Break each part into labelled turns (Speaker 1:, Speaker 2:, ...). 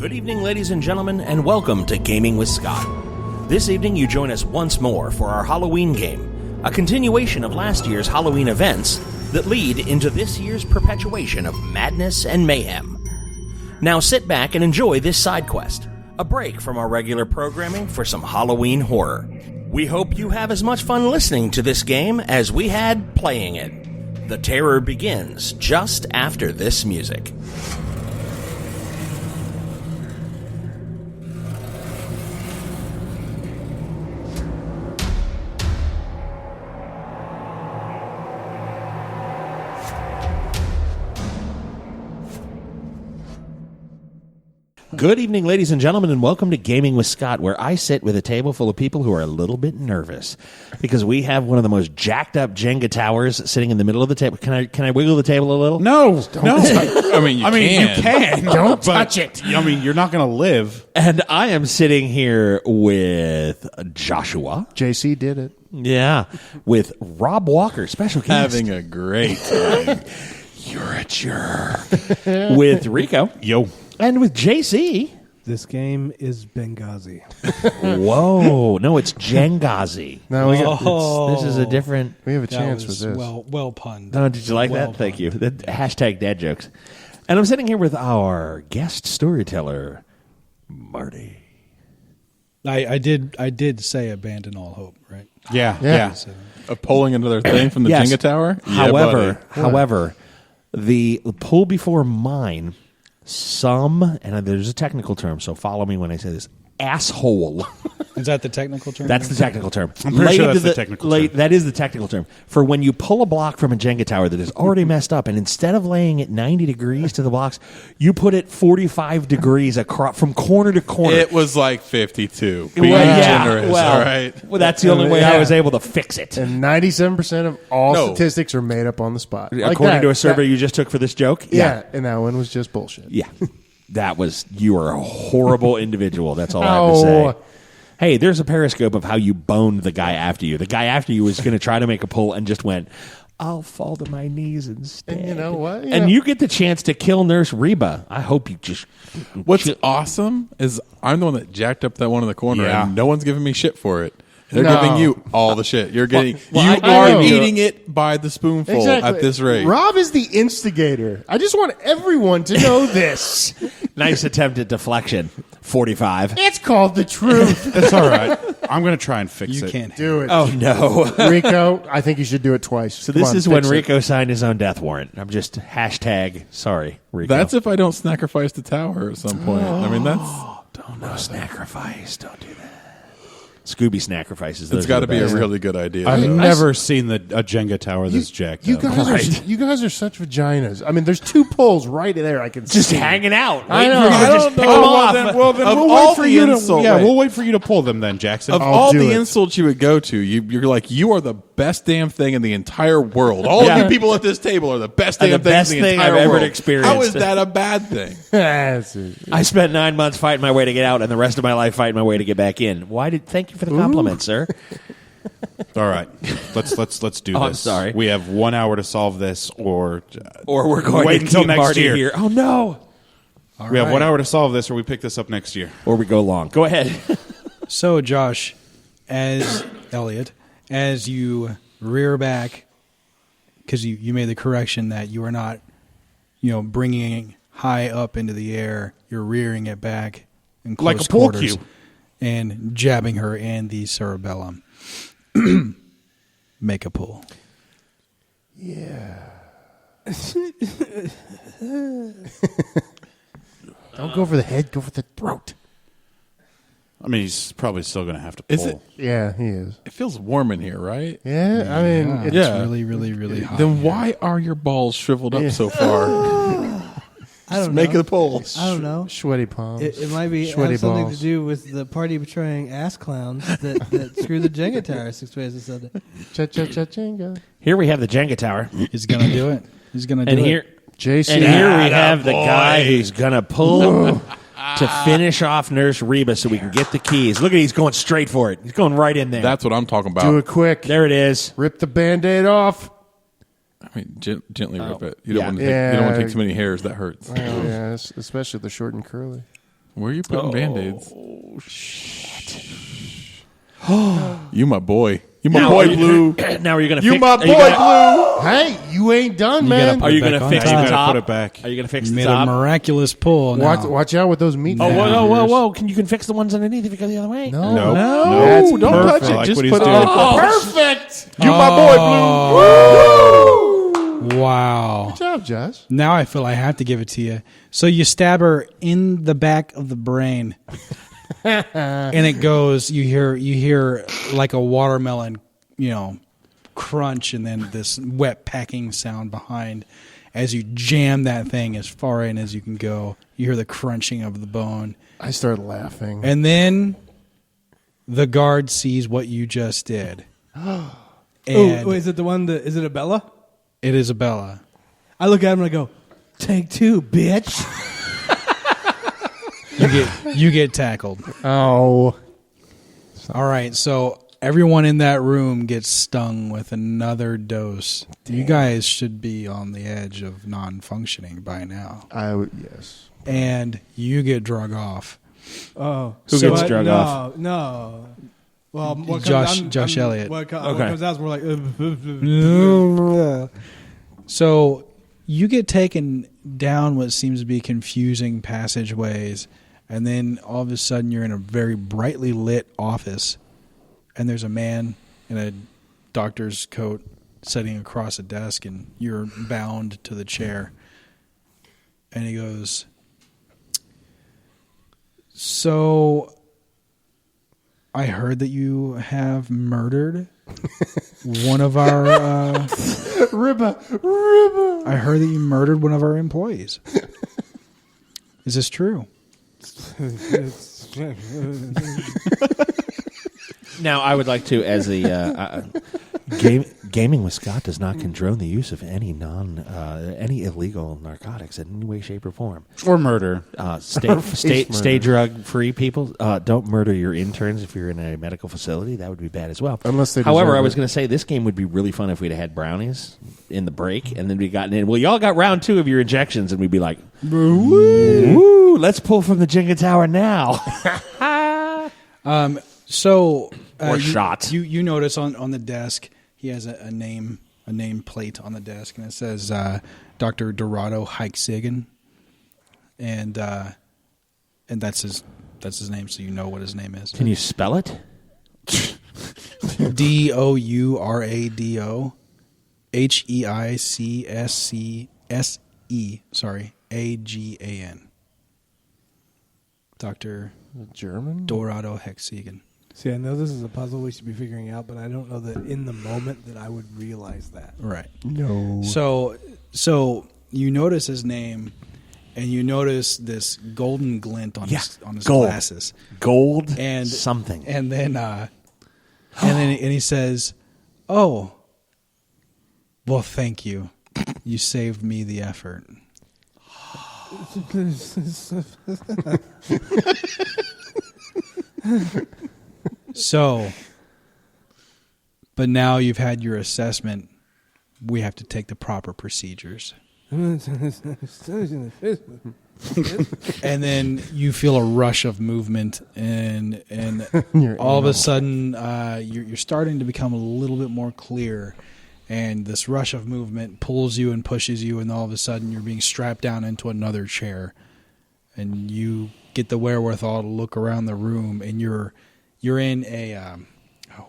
Speaker 1: Good evening, ladies and gentlemen, and welcome to Gaming with Scott. This evening, you join us once more for our Halloween game, a continuation of last year's Halloween events that lead into this year's perpetuation of madness and mayhem. Now sit back and enjoy this side quest, a break from our regular programming for some Halloween horror. We hope you have as much fun listening to this game as we had playing it. The terror begins just after this music. Good evening, ladies and gentlemen, and welcome to Gaming with Scott, where I sit with a table full of people who are a little bit nervous because we have one of the most jacked up Jenga towers sitting in the middle of the table. Can I wiggle the table a little?
Speaker 2: No.
Speaker 3: I mean, you can.
Speaker 2: Don't touch it. I mean, you're not going to live.
Speaker 1: And I am sitting here with Joshua.
Speaker 4: JC did it.
Speaker 1: Yeah. With Rob Walker, special guest.
Speaker 3: Having a great time.
Speaker 1: You're a jerk. With Rico.
Speaker 2: Yo.
Speaker 1: And with JC.
Speaker 5: This game is Benghazi.
Speaker 1: Whoa. No, it's Jengazi.
Speaker 4: No,
Speaker 1: This is a different...
Speaker 4: we have a chance with this.
Speaker 5: Well punned.
Speaker 1: Oh, did you like that? Thank you. Hashtag dad jokes. And I'm sitting here with our guest storyteller, Marty.
Speaker 5: I did say abandon all hope, right?
Speaker 2: Yeah.
Speaker 3: Pulling another thing from the
Speaker 1: Yes.
Speaker 3: Jenga tower?
Speaker 1: However, the pull before mine, and there's a technical term, so follow me when I say this, asshole.
Speaker 5: Is that the technical term?
Speaker 1: That's the technical term.
Speaker 2: I'm pretty sure that's the technical term.
Speaker 1: That is the technical term. For when you pull a block from a Jenga tower that is already messed up, and instead of laying it 90 degrees to the blocks, you put it 45 degrees across from corner to corner.
Speaker 3: It was like 52. Being
Speaker 1: Yeah,
Speaker 3: generous,
Speaker 1: well,
Speaker 3: all right?
Speaker 1: Well, that's the only way I was able to fix it.
Speaker 4: And 97% of all
Speaker 3: No.
Speaker 4: statistics are made up on the spot. Like
Speaker 1: According
Speaker 4: that.
Speaker 1: to a survey you just took for this joke?
Speaker 4: Yeah, and that one was just bullshit.
Speaker 1: Yeah. You are a horrible individual. That's all I have to say. Hey, there's a periscope of how you boned the guy after you. The guy after you was going to try to make a pull and just went, I'll fall to my knees instead.
Speaker 4: And you know what?
Speaker 1: You get the chance to kill Nurse Reba. I hope you just...
Speaker 3: What's awesome is I'm the one that jacked up that one in the corner,
Speaker 2: Yeah.
Speaker 3: and no one's giving me shit for it. They're
Speaker 4: No.
Speaker 3: giving you all the shit. You're getting
Speaker 1: I
Speaker 3: you
Speaker 1: know.
Speaker 3: are eating it by the spoonful
Speaker 4: Exactly.
Speaker 3: at this rate.
Speaker 4: Rob is the instigator. I just want everyone to know this.
Speaker 1: Nice attempt at deflection. 45.
Speaker 4: It's called the truth.
Speaker 2: It's all right. I'm going to try and fix
Speaker 5: You
Speaker 2: it.
Speaker 5: can't.
Speaker 4: Do it.
Speaker 1: Oh, no.
Speaker 4: Rico, I think you should do it twice.
Speaker 1: So this is when Rico signed his own death warrant. I'm just hashtag sorry, Rico.
Speaker 3: That's if I don't sacrifice the tower at some point. I mean, that's
Speaker 1: No sacrifice. Don't do that. Scooby sacrifices.
Speaker 3: it's got to be a really good idea.
Speaker 2: I've never seen a Jenga tower this jacked
Speaker 4: You
Speaker 2: up.
Speaker 4: guys are such vaginas. I mean, there's two poles right there. I can
Speaker 1: just
Speaker 4: see.
Speaker 1: hanging out.
Speaker 4: I
Speaker 1: waiting
Speaker 4: know.
Speaker 1: for you to
Speaker 4: I
Speaker 1: just
Speaker 4: don't
Speaker 1: pick
Speaker 4: know.
Speaker 1: them
Speaker 2: Well,
Speaker 1: off.
Speaker 2: then
Speaker 3: Of
Speaker 2: we'll
Speaker 3: all
Speaker 2: wait for
Speaker 3: the
Speaker 2: you to.
Speaker 3: insult-
Speaker 2: Yeah,
Speaker 3: wait.
Speaker 2: we'll wait for you to pull them then, Jackson.
Speaker 3: Of
Speaker 4: I'll
Speaker 3: all
Speaker 4: do
Speaker 3: the
Speaker 4: it.
Speaker 3: insults you would go to, you're like, you are the best damn thing in the entire world. All of you people at this table are the best damn
Speaker 1: the best
Speaker 3: thing in the
Speaker 1: thing
Speaker 3: entire
Speaker 1: I've ever
Speaker 3: world.
Speaker 1: experienced.
Speaker 3: How is that a bad thing?
Speaker 4: That's it.
Speaker 1: I spent 9 months fighting my way to get out, and the rest of my life fighting my way to get back in. Thank you for the compliment, sir.
Speaker 2: All right, let's do this.
Speaker 1: I'm sorry.
Speaker 2: We have 1 hour to solve this, or
Speaker 1: Or we're going
Speaker 2: wait
Speaker 1: to
Speaker 2: until
Speaker 1: keep
Speaker 2: next
Speaker 1: Marty
Speaker 2: year.
Speaker 1: here. Oh no!
Speaker 2: We have 1 hour to solve this, or we pick this up next year.
Speaker 1: Or we go long. Go ahead.
Speaker 5: So, Josh, as Elliot, as you rear back, because you made the correction that you are not, bringing high up into the air. You're rearing it back in close
Speaker 2: Like a pool
Speaker 5: quarters
Speaker 2: cue.
Speaker 5: and jabbing her in the cerebellum. Make a pull.
Speaker 4: Yeah. Don't go for the head. Go for the throat.
Speaker 2: I mean, he's probably still going to have to pull.
Speaker 3: Is it?
Speaker 4: Yeah, he is.
Speaker 3: It feels warm in here, right?
Speaker 4: Yeah, I mean,
Speaker 5: It's
Speaker 3: Yeah.
Speaker 5: really, really, really hot.
Speaker 3: Then why are your balls shriveled up so far?
Speaker 6: I don't
Speaker 3: Make
Speaker 6: know.
Speaker 3: a pull.
Speaker 6: I don't know.
Speaker 4: sweaty palms.
Speaker 6: It might be
Speaker 4: Sweaty
Speaker 6: have something
Speaker 4: balls.
Speaker 6: to do with the party betraying ass clowns that screw the Jenga tower 6 ways to Sunday.
Speaker 4: Cha-cha-cha-chinga.
Speaker 1: Here we have the Jenga tower,
Speaker 5: He's going to do it. He's going to do
Speaker 1: and
Speaker 5: it.
Speaker 1: here
Speaker 4: Jason.
Speaker 1: we have the guy who's gonna pull to finish off Nurse Reba so we can get the keys. Look at he's going straight for it. He's going right in there.
Speaker 3: That's what I'm talking about.
Speaker 4: Do it quick.
Speaker 1: There it is.
Speaker 4: Rip the Band-Aid off.
Speaker 3: I mean, gently rip it. You
Speaker 1: Yeah.
Speaker 3: don't want to take too many hairs. That hurts.
Speaker 4: Well, yeah, especially the short and curly.
Speaker 3: Where are you putting Band-Aids?
Speaker 1: Oh, shit.
Speaker 3: You my boy. You my
Speaker 1: Now,
Speaker 3: boy,
Speaker 1: are you-
Speaker 3: Blue.
Speaker 1: Now are you going to
Speaker 3: You
Speaker 1: fix
Speaker 3: my
Speaker 1: are you
Speaker 3: boy,
Speaker 1: gonna-
Speaker 3: Blue.
Speaker 4: Hey, you ain't done,
Speaker 5: You
Speaker 4: man.
Speaker 5: gotta
Speaker 1: Are you
Speaker 5: Back
Speaker 1: going to
Speaker 5: on
Speaker 1: fix
Speaker 5: top.
Speaker 1: the
Speaker 2: You gotta
Speaker 1: top?
Speaker 2: put it back.
Speaker 1: Are you going to fix the
Speaker 5: Made a
Speaker 1: top?
Speaker 5: miraculous pull. Now.
Speaker 4: Watch out with those meat.
Speaker 1: Oh,
Speaker 4: fingers.
Speaker 1: whoa. You can fix the ones underneath if you go the other way.
Speaker 4: No.
Speaker 2: No.
Speaker 3: That's
Speaker 2: Don't
Speaker 3: perfect.
Speaker 2: touch it.
Speaker 3: Like
Speaker 2: Just
Speaker 3: what he's
Speaker 2: put
Speaker 3: doing.
Speaker 4: Perfect.
Speaker 3: You my boy, Blue.
Speaker 5: Wow.
Speaker 4: Good job, Josh.
Speaker 5: Now I feel I have to give it to you. So you stab her in the back of the brain, and it goes. You hear like a watermelon, crunch, and then this wet packing sound behind as you jam that thing as far in as you can go. You hear the crunching of the bone,
Speaker 4: I started laughing.
Speaker 5: and then the guard sees what you just did. And
Speaker 6: is it the one that is it a Bella?
Speaker 5: it is Isabella.
Speaker 6: I look at him and I go, "Take two, bitch."
Speaker 5: You get tackled.
Speaker 4: Oh.
Speaker 5: All right, so everyone in that room gets stung with another dose. You guys should be on the edge of non-functioning by now.
Speaker 4: Yes.
Speaker 5: And you get drug off.
Speaker 6: Oh,
Speaker 2: Who
Speaker 5: So-
Speaker 2: gets drug off?
Speaker 6: No. Well, what
Speaker 5: Josh Elliott.
Speaker 6: What
Speaker 1: Okay.
Speaker 6: comes out is more like.
Speaker 5: So you get taken down what seems to be confusing passageways, and then all of a sudden you're in a very brightly lit office, and there's a man in a doctor's coat sitting across a desk, and you're bound to the chair. And he goes, "So I heard that you have murdered one of our
Speaker 4: Ribba.
Speaker 5: I heard that you murdered one of our employees. Is this true?"
Speaker 1: Now, I would like to, as a gaming with Scott does not condone the use of any any illegal narcotics in any way, shape, or form.
Speaker 2: Or murder.
Speaker 1: Stay drug free. People don't murder your interns if you're in a medical facility. That would be bad as well.
Speaker 4: Unless they
Speaker 1: However,
Speaker 4: deserve
Speaker 1: I was
Speaker 4: it.
Speaker 1: going to say this game would be really fun if we'd had brownies in the break, and then we gotten in. Well, y'all got round 2 of your injections, and we'd be like, "Woo! Let's pull from the Jenga Tower now."
Speaker 5: So
Speaker 1: Or
Speaker 5: you,
Speaker 1: shot.
Speaker 5: You notice on the desk he has a name plate on the desk, and it says Dr. Dorado Heiksigen, and that's his name, so you know what his name is.
Speaker 1: Can you spell it?
Speaker 5: Dourado Heicscse Agan. Dr.
Speaker 4: German?
Speaker 5: Dorado Heiksigen.
Speaker 6: See, I know this is a puzzle we should be figuring out, but I don't know that in the moment that I would realize that.
Speaker 5: Right.
Speaker 4: No.
Speaker 5: So you notice his name, and you notice this golden glint on his
Speaker 1: gold.
Speaker 5: glasses,
Speaker 1: Gold
Speaker 5: and
Speaker 1: something.
Speaker 5: and then he says, "Oh, well, thank you. You saved me the effort." So, but now you've had your assessment. We have to take the proper procedures. And then you feel a rush of movement, and all of a sudden you're starting to become a little bit more clear. And this rush of movement pulls you and pushes you, and all of a sudden you're being strapped down into another chair. And you get the wherewithal to look around the room, and you're in a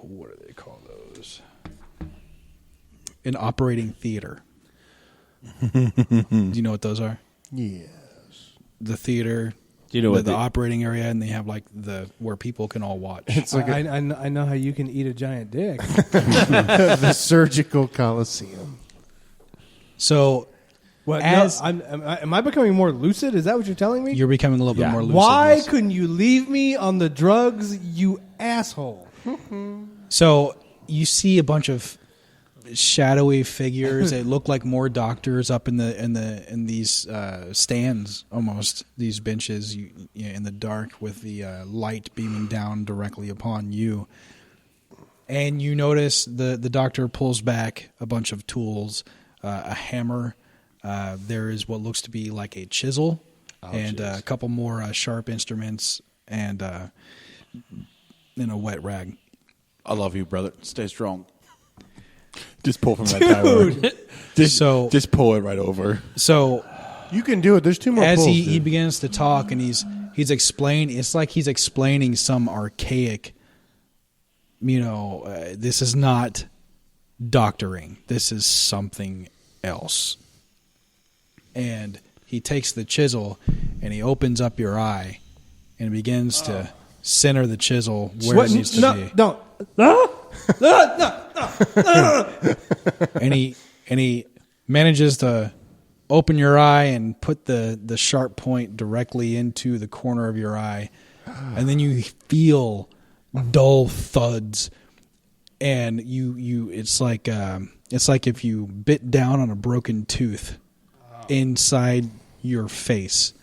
Speaker 5: what do they call those? An operating theater. Do you know what those are?
Speaker 4: Yes.
Speaker 5: The theater,
Speaker 1: Do you know what
Speaker 5: the operating area, and they have like where people can all watch.
Speaker 4: It's like
Speaker 6: I know how you can eat a giant dick.
Speaker 4: the surgical coliseum.
Speaker 5: So
Speaker 6: What?
Speaker 5: As-
Speaker 6: No, am I becoming more lucid? Is that what you're telling me?
Speaker 5: you're becoming a little bit more lucid.
Speaker 6: Why
Speaker 5: yes.
Speaker 6: couldn't you leave me on the drugs, you asshole?
Speaker 5: So you see a bunch of shadowy figures. They look like more doctors up in these stands, almost these benches in the dark with the light beaming down directly upon you. And you notice the doctor pulls back a bunch of tools, a hammer. There is what looks to be like a chisel, and a couple more sharp instruments and a wet rag.
Speaker 2: I love you, brother. Stay strong.
Speaker 3: Just pull from that tire. Just pull it right over.
Speaker 5: So
Speaker 4: You can do it. There's 2 more
Speaker 5: as
Speaker 4: pulls,
Speaker 5: he
Speaker 4: dude.
Speaker 5: begins to talk and he's explaining, it's like he's explaining some archaic, this is not doctoring. This is something else. And he takes the chisel and he opens up your eye and begins to center the chisel where it needs to be.
Speaker 6: No.
Speaker 5: And he manages to open your eye and put the sharp point directly into the corner of your eye, and then you feel dull thuds, and it's like if you bit down on a broken tooth inside your face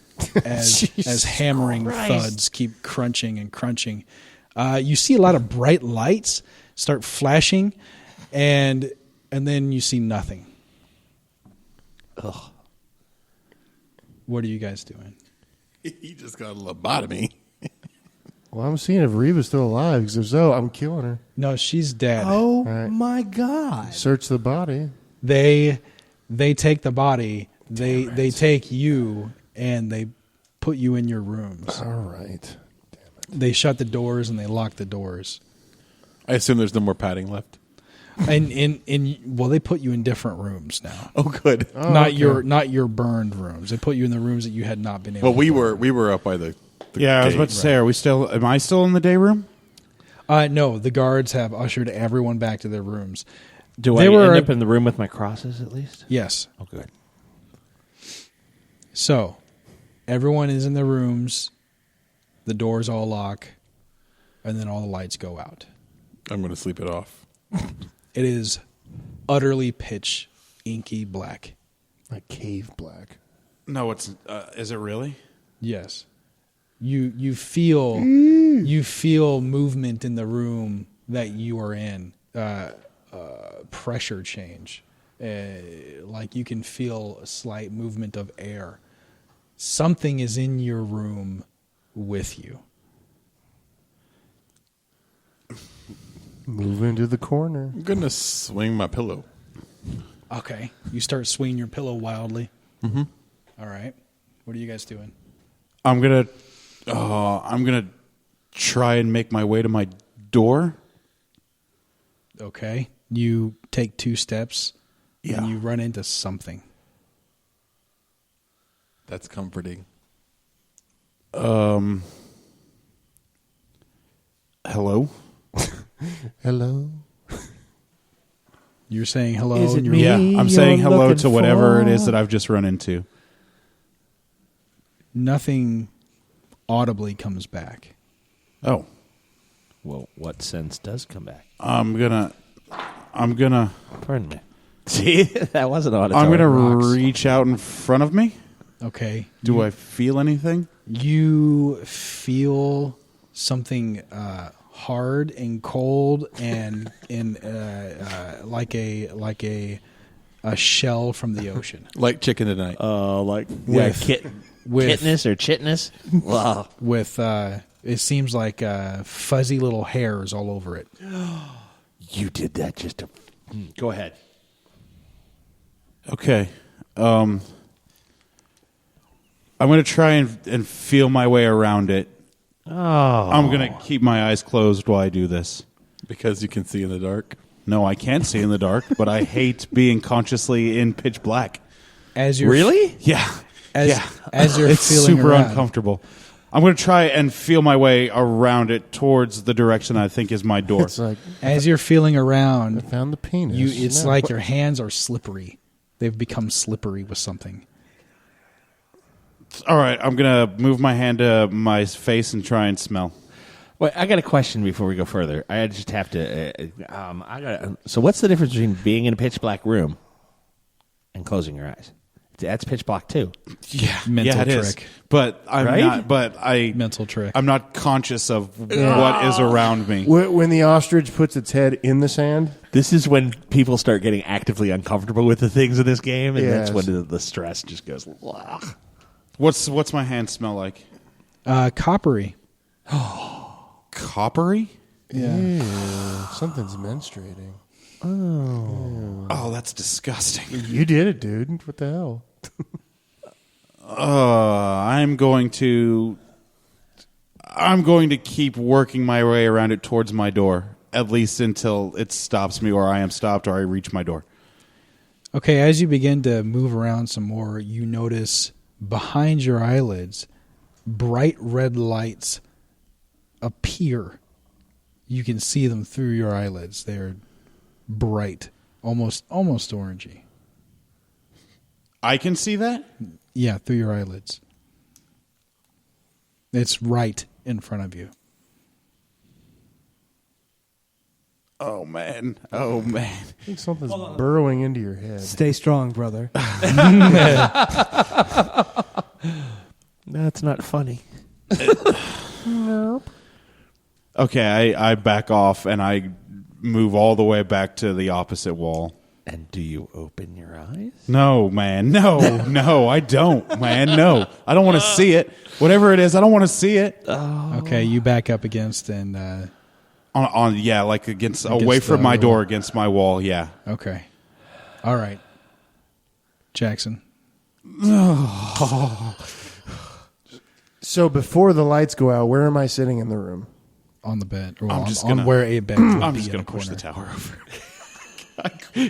Speaker 5: as hammering thuds keep crunching and crunching. You see a lot of bright lights start flashing, and then you see nothing.
Speaker 1: Ugh.
Speaker 5: What are you guys doing?
Speaker 3: He just got a lobotomy.
Speaker 4: Well, I'm seeing if Reba's still alive, because if so, I'm killing her.
Speaker 5: No, she's dead.
Speaker 6: Oh
Speaker 4: right.
Speaker 6: my God!
Speaker 4: Search the body.
Speaker 5: They take the body. They take you and they put you in your rooms.
Speaker 4: All right.
Speaker 5: They shut the doors and they lock the doors.
Speaker 3: I assume there's no more padding left.
Speaker 5: And they put you in different rooms now.
Speaker 3: Oh, good.
Speaker 4: Oh,
Speaker 5: not
Speaker 4: okay.
Speaker 5: your burned rooms. They put you in the rooms that you had not been able.
Speaker 3: Well,
Speaker 5: to
Speaker 3: we were up by the
Speaker 2: Yeah, I was
Speaker 3: gate.
Speaker 2: about to say, am I still in the day room?
Speaker 5: No, the guards have ushered everyone back to their rooms.
Speaker 1: Do
Speaker 5: They
Speaker 1: I
Speaker 5: were-
Speaker 1: end up in the room with my crosses at least?
Speaker 5: Yes.
Speaker 1: Oh, good.
Speaker 5: So, everyone is in their rooms. The doors all lock, and then all the lights go out.
Speaker 3: I'm going to sleep it off.
Speaker 5: It is utterly pitch, inky black.
Speaker 4: Like cave black.
Speaker 2: No, it's. Is it really?
Speaker 5: Yes. You feel movement in the room that you are in. Pressure change. Like you can feel a slight movement of air. Something is in your room with you.
Speaker 4: Move into the corner.
Speaker 3: I'm going to swing my pillow.
Speaker 5: Okay. You start swinging your pillow wildly. Mm-hmm. All right. What are you guys doing?
Speaker 2: I'm gonna try and make my way to my door.
Speaker 5: Okay. You take 2 steps
Speaker 2: Yeah.
Speaker 5: and you run into something.
Speaker 3: That's comforting.
Speaker 2: Hello.
Speaker 4: Hello.
Speaker 5: You're saying hello.
Speaker 4: Is it
Speaker 5: and you're
Speaker 4: me?
Speaker 2: Yeah, I'm saying
Speaker 4: you're
Speaker 2: hello
Speaker 4: looking
Speaker 2: to whatever
Speaker 4: for?
Speaker 2: it is that I've just run into.
Speaker 5: Nothing audibly comes back.
Speaker 2: Oh,
Speaker 1: Well, what sense does come back?
Speaker 2: I'm gonna
Speaker 1: Pardon me. See, that wasn't auditory.
Speaker 2: I'm gonna
Speaker 5: rocks.
Speaker 2: reach out in front of me.
Speaker 5: Okay.
Speaker 2: Do I feel anything?
Speaker 5: You feel something hard and cold and like a shell from the ocean.
Speaker 3: Like chicken tonight.
Speaker 1: like
Speaker 5: With-
Speaker 1: kitness or chitness. Wow.
Speaker 5: With it seems like fuzzy little hairs all over it.
Speaker 1: You did that just to. Go ahead.
Speaker 2: Okay. I'm going to try and feel my way around it.
Speaker 1: Oh.
Speaker 2: I'm going to keep my eyes closed while I do this.
Speaker 3: Because you can see in the dark.
Speaker 2: No, I can't see in the dark, but I hate being consciously in pitch black.
Speaker 5: As you're
Speaker 1: Really?
Speaker 2: Yeah.
Speaker 5: as you're
Speaker 2: It's
Speaker 5: feeling
Speaker 2: super
Speaker 5: around.
Speaker 2: uncomfortable. I'm going to try and feel my way around it towards the direction I think is my door.
Speaker 4: It's like,
Speaker 5: As you're feeling
Speaker 4: I
Speaker 5: around,
Speaker 4: found the penis.
Speaker 5: it's
Speaker 4: No.
Speaker 5: like your hands are slippery. They've become slippery with something.
Speaker 2: All right, I'm going to move my hand to my face and try and smell.
Speaker 1: Wait, I got a question before we go further. I just have to. So, what's the difference between being in a pitch black room and closing your eyes? That's pitch black too.
Speaker 2: Yeah,
Speaker 5: Mental
Speaker 2: yeah, it is.
Speaker 5: trick.
Speaker 2: But I'm
Speaker 1: Right?
Speaker 2: not. But
Speaker 5: Mental trick.
Speaker 2: I'm not conscious of what is around me.
Speaker 4: When the ostrich puts its head in the sand,
Speaker 1: This is when people start getting actively uncomfortable with the things in this game, and that's
Speaker 4: Yes.
Speaker 1: when the stress just goes. Ugh.
Speaker 2: What's my hand smell like?
Speaker 5: Coppery.
Speaker 2: Coppery?
Speaker 5: Yeah.
Speaker 4: Ew, something's menstruating.
Speaker 2: Oh, that's disgusting.
Speaker 4: You did it, dude. What the hell?
Speaker 2: I'm going to keep working my way around it towards my door, at least until it stops me, or I am stopped, or I reach my door.
Speaker 5: Okay, as you begin to move around some more, you notice behind your eyelids, bright red lights appear. You can see them through your eyelids. They're bright, almost orangey.
Speaker 2: I can see that?
Speaker 5: Yeah, through your eyelids. It's right in front of you.
Speaker 2: Oh, man. Oh, man.
Speaker 4: I think something's burrowing into your head.
Speaker 6: Stay strong, brother.
Speaker 7: That's not funny.
Speaker 2: Okay, I back off, and I move all the way back to the opposite wall.
Speaker 7: And do you open your eyes?
Speaker 2: No, man. No, I don't, man. No. I don't want to see it. Whatever it is, I don't want to see it.
Speaker 5: Okay, you back up against and...
Speaker 2: like against away from my door, against my wall, yeah.
Speaker 5: Okay. All right. Jackson.
Speaker 4: So before the lights go out, where am I sitting in the room?
Speaker 5: On the bed. Or
Speaker 2: I'm
Speaker 5: on,
Speaker 2: just
Speaker 5: on
Speaker 2: gonna-
Speaker 5: where a bed would
Speaker 2: I'm
Speaker 5: be
Speaker 2: just
Speaker 5: in
Speaker 2: going
Speaker 5: a
Speaker 2: to push the
Speaker 5: corner.
Speaker 2: tower over.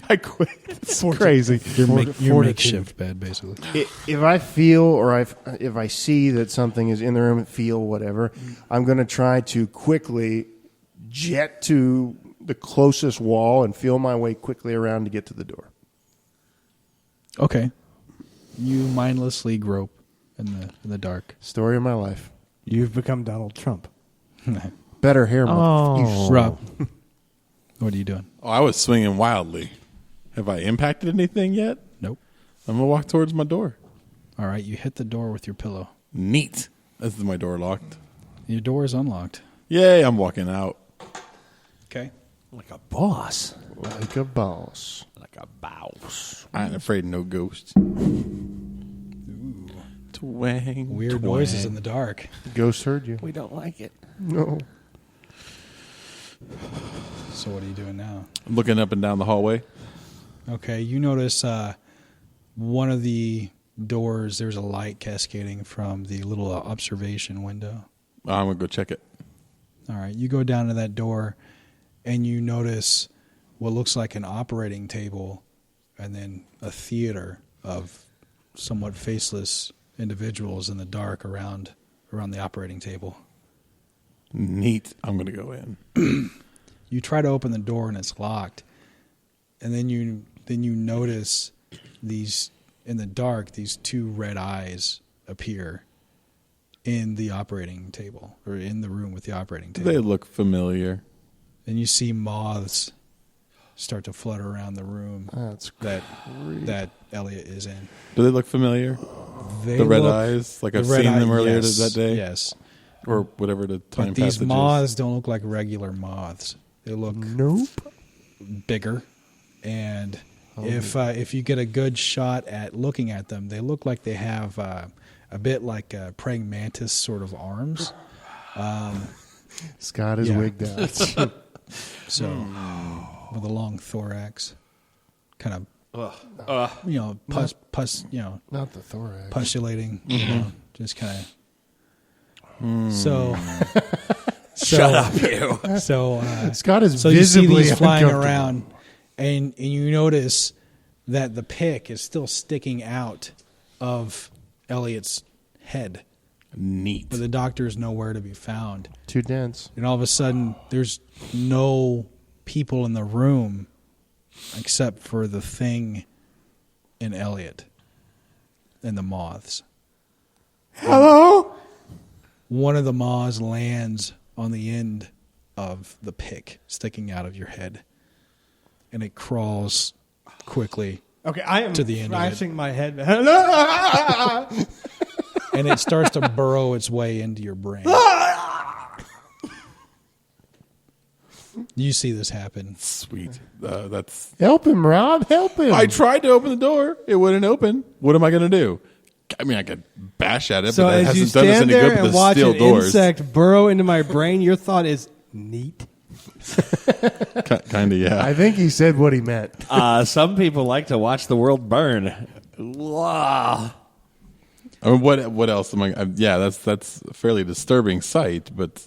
Speaker 2: I quit. It's crazy.
Speaker 5: Your
Speaker 4: Fortitude.
Speaker 5: makeshift bed, basically.
Speaker 4: If I feel or if I see that something is in the room, feel whatever, I'm going to try to quickly jet to the closest wall and feel my way quickly around to get to the door.
Speaker 5: Okay. You mindlessly grope in the dark.
Speaker 4: Story of my life.
Speaker 6: You've become Donald Trump.
Speaker 4: Better hair, motherfucker.
Speaker 5: Rob, what are you doing?
Speaker 3: Oh, I was swinging wildly. Have I impacted anything yet?
Speaker 5: Nope.
Speaker 3: I'm going to walk towards my door.
Speaker 5: All right, you hit the door with your pillow.
Speaker 3: Neat. This is my door locked.
Speaker 5: Your door is unlocked.
Speaker 3: Yay, I'm walking out.
Speaker 5: Okay.
Speaker 7: Like a boss.
Speaker 4: Like a boss.
Speaker 7: Like a boss.
Speaker 3: I ain't afraid of no ghosts. Twang.
Speaker 5: Weird
Speaker 3: twang.
Speaker 5: noises in the dark.
Speaker 4: Ghost heard you.
Speaker 7: We don't like it.
Speaker 4: No.
Speaker 5: So what are you doing now?
Speaker 3: I'm looking up and down the hallway.
Speaker 5: Okay, you notice one of the doors, there's a light cascading from the little observation window.
Speaker 3: I'm going to go check it.
Speaker 5: All right, you go down to that door, and you notice what looks like an operating table and then a theater of somewhat faceless individuals in the dark around the operating table.
Speaker 3: Neat. I'm going to go in.
Speaker 5: You try to open the door, and it's locked. And then you notice these, in the dark, these two red eyes appear in the operating table, or in the room with the operating table.
Speaker 3: They look familiar.
Speaker 5: And you see moths start to flutter around the room
Speaker 4: That's
Speaker 5: that Elliot is in.
Speaker 3: Do they look familiar?
Speaker 5: They
Speaker 3: The red
Speaker 5: look-
Speaker 3: eyes? Like
Speaker 5: the
Speaker 3: I've
Speaker 5: red
Speaker 3: seen
Speaker 5: eye-
Speaker 3: them earlier
Speaker 5: yes,
Speaker 3: that day?
Speaker 5: Yes.
Speaker 3: Or whatever the time
Speaker 5: But these
Speaker 3: passage
Speaker 5: moths don't look like regular moths. They look
Speaker 4: Nope.
Speaker 5: bigger. And if you get a good shot at looking at them, they look like they have a bit like praying mantis sort of arms.
Speaker 4: Scott is
Speaker 5: Yeah.
Speaker 4: wigged out.
Speaker 5: So with a long thorax, kind of pus,
Speaker 4: Not the thorax.
Speaker 5: postulating, just kind of. So
Speaker 7: Shut up, you.
Speaker 5: So
Speaker 4: Scott is
Speaker 5: so you see
Speaker 4: visibly
Speaker 5: these flying
Speaker 4: uncomfortable.
Speaker 5: around, and you notice that the pick is still sticking out of Elliot's head,
Speaker 3: Neat.
Speaker 5: but the doctor is nowhere to be found.
Speaker 4: Too dense.
Speaker 5: And all of a sudden, there's no people in the room except for the thing and Elliot and the moths.
Speaker 3: Hello?
Speaker 5: One of the moths lands on the end of the pick sticking out of your head, and it crawls quickly,
Speaker 6: Okay, I am
Speaker 5: To the end of it.
Speaker 6: scratching my head.
Speaker 5: and it starts to burrow its way into your brain. You see this happen.
Speaker 3: Sweet. That's.
Speaker 4: Help him, Rob. Help him.
Speaker 3: I tried to open the door. It wouldn't open. What am I going to do? I mean, I could bash at it,
Speaker 6: So
Speaker 3: but that
Speaker 6: as you
Speaker 3: hasn't done us
Speaker 6: stand
Speaker 3: any
Speaker 6: there
Speaker 3: good
Speaker 6: and
Speaker 3: with the
Speaker 6: watch
Speaker 3: steel
Speaker 6: an
Speaker 3: doors.
Speaker 6: insect burrow into my brain, your thought is neat.
Speaker 3: Kind of, yeah.
Speaker 4: I think he said what he meant.
Speaker 7: Some people like to watch the world burn. Wow.
Speaker 3: I mean, what else am I? Yeah, that's a fairly disturbing sight, but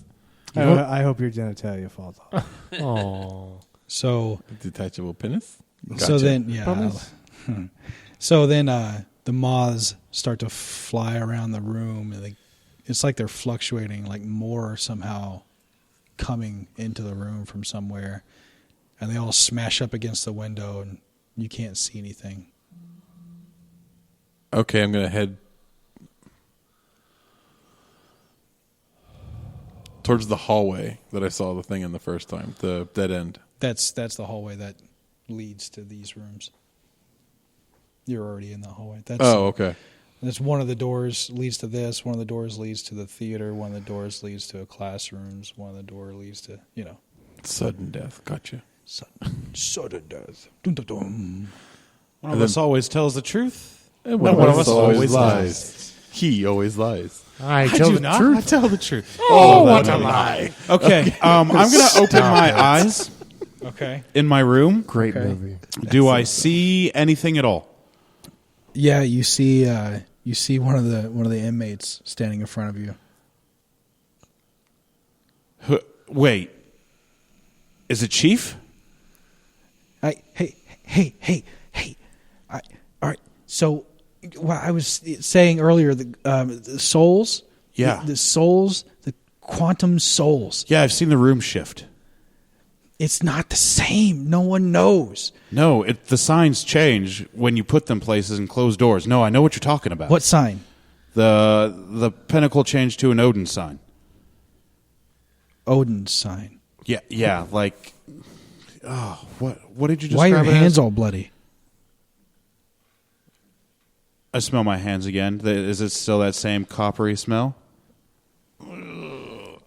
Speaker 6: I hope your genitalia falls off.
Speaker 4: Oh,
Speaker 5: So
Speaker 3: detachable penis.
Speaker 5: so then so then the moths start to fly around the room, and it's like they're fluctuating, like more somehow coming into the room from somewhere, and they all smash up against the window, and you can't see anything.
Speaker 3: Okay, I'm gonna head towards the hallway that I saw the thing in the first time, the dead end.
Speaker 5: That's the hallway that leads to these rooms. You're already in the hallway.
Speaker 3: Okay.
Speaker 5: That's one of the doors leads to this. One of the doors leads to the theater. One of the doors leads to classrooms. One of the door leads to
Speaker 3: Sudden death. Gotcha.
Speaker 5: sudden death. Dun, dun, dun.
Speaker 2: One of us always tells the truth.
Speaker 3: And
Speaker 2: one of us always lies.
Speaker 3: He always lies.
Speaker 4: I
Speaker 2: I
Speaker 4: tell
Speaker 2: do
Speaker 4: the
Speaker 2: not.
Speaker 4: truth.
Speaker 2: I tell the truth.
Speaker 3: Oh, what a lie.
Speaker 2: Okay, I'm going to open my eyes
Speaker 5: Okay.
Speaker 2: in my room.
Speaker 4: Great
Speaker 5: Okay.
Speaker 4: movie.
Speaker 2: Do I see anything at all?
Speaker 5: Yeah, you see one of the inmates standing in front of you.
Speaker 2: Wait. Is it Chief?
Speaker 5: Hey. All right. So, what I was saying earlier, the souls.
Speaker 2: Yeah.
Speaker 5: The souls, the quantum souls.
Speaker 2: Yeah, I've seen the room shift.
Speaker 5: It's not the same. No one knows.
Speaker 2: No, the signs change when you put them places and close doors. No, I know what you're talking about.
Speaker 5: What sign?
Speaker 2: The pinnacle changed to an Odin sign.
Speaker 5: Odin's sign.
Speaker 2: Yeah, like what did you describe?
Speaker 5: Why are your
Speaker 2: it as?
Speaker 5: hands all bloody?
Speaker 2: I smell my hands again. Is it still that same coppery smell?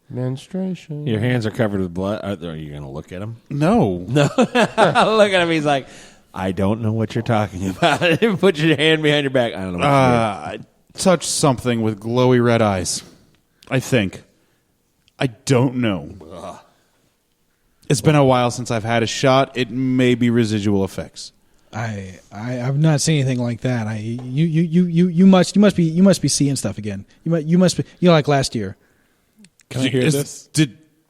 Speaker 4: Menstruation.
Speaker 7: Your hands are covered with blood. Are you going to look at him?
Speaker 2: No.
Speaker 7: Look at him. He's like, I don't know what you're talking about. Put your hand behind your back. I don't know what
Speaker 2: I touched something with glowy red eyes. I think. I don't know. It's been a while since I've had a shot. It may be residual effects.
Speaker 5: I've not seen anything like that. You must be seeing stuff again. You must be like last year.
Speaker 3: Can I hear this?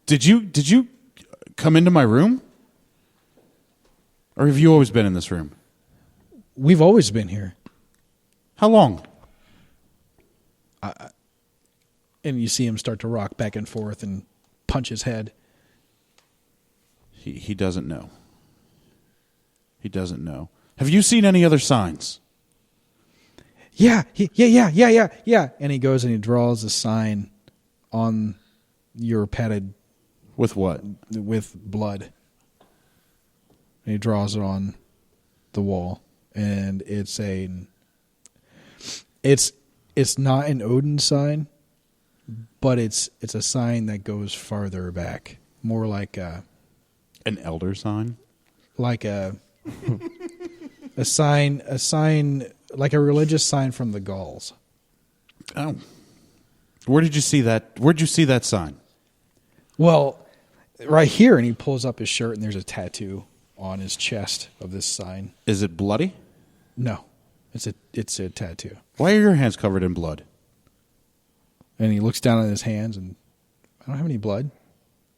Speaker 2: Did you come into my room? Or have you always been in this room?
Speaker 5: We've always been here.
Speaker 2: How long?
Speaker 5: And you see him start to rock back and forth and punch his head.
Speaker 2: He doesn't know. He doesn't know. Have you seen any other signs?
Speaker 5: Yeah. And he goes and he draws a sign on your padded
Speaker 2: With what?
Speaker 5: with blood. And he draws it on the wall, and it's not an Odin sign, but it's a sign that goes farther back, more like
Speaker 2: An elder sign?
Speaker 5: a sign like a religious sign from the Gauls.
Speaker 2: Oh. Where did you see that? Where'd you see that sign?
Speaker 5: Well, right here, and he pulls up his shirt, and there's a tattoo on his chest of this sign.
Speaker 2: Is it bloody?
Speaker 5: No, it's a tattoo.
Speaker 2: Why are your hands covered in blood?
Speaker 5: And he looks down at his hands, and I don't have any blood.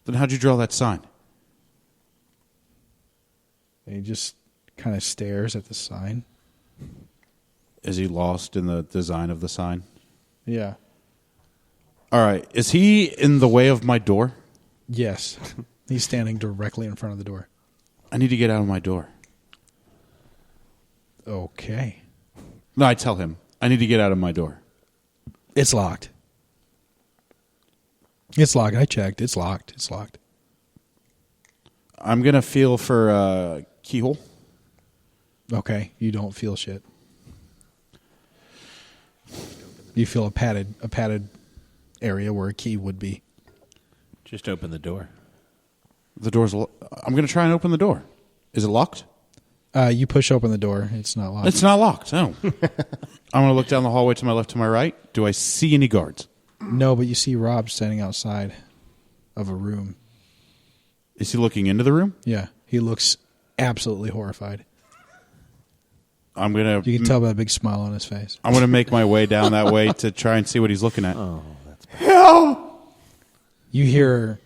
Speaker 2: Then how'd you draw that sign?
Speaker 5: And he just kind of stares at the sign.
Speaker 2: Is he lost in the design of the sign?
Speaker 5: Yeah.
Speaker 2: All right. Is he in the way of my door?
Speaker 5: Yes. He's standing directly in front of the door.
Speaker 2: I need to get out of my door.
Speaker 5: Okay.
Speaker 2: No, I tell him. I need to get out of my door.
Speaker 5: It's locked. It's locked. I checked. It's locked. It's locked.
Speaker 2: I'm going to feel for a keyhole.
Speaker 5: Okay. You don't feel shit. You feel a padded area where a key would be.
Speaker 7: Just open the door.
Speaker 2: The door's I'm going to try and open the door. Is it locked?
Speaker 5: You push open the door. It's not locked.
Speaker 2: It's not locked. No. I'm going to look down the hallway to my left, to my right. Do I see any guards?
Speaker 5: No, but you see Rob standing outside of a room.
Speaker 2: Is he looking into the room?
Speaker 5: Yeah, he looks absolutely horrified.
Speaker 2: I'm gonna.
Speaker 5: You can tell by a big smile on his face.
Speaker 2: I'm gonna make my way down that way to try and see what he's looking at.
Speaker 5: You hear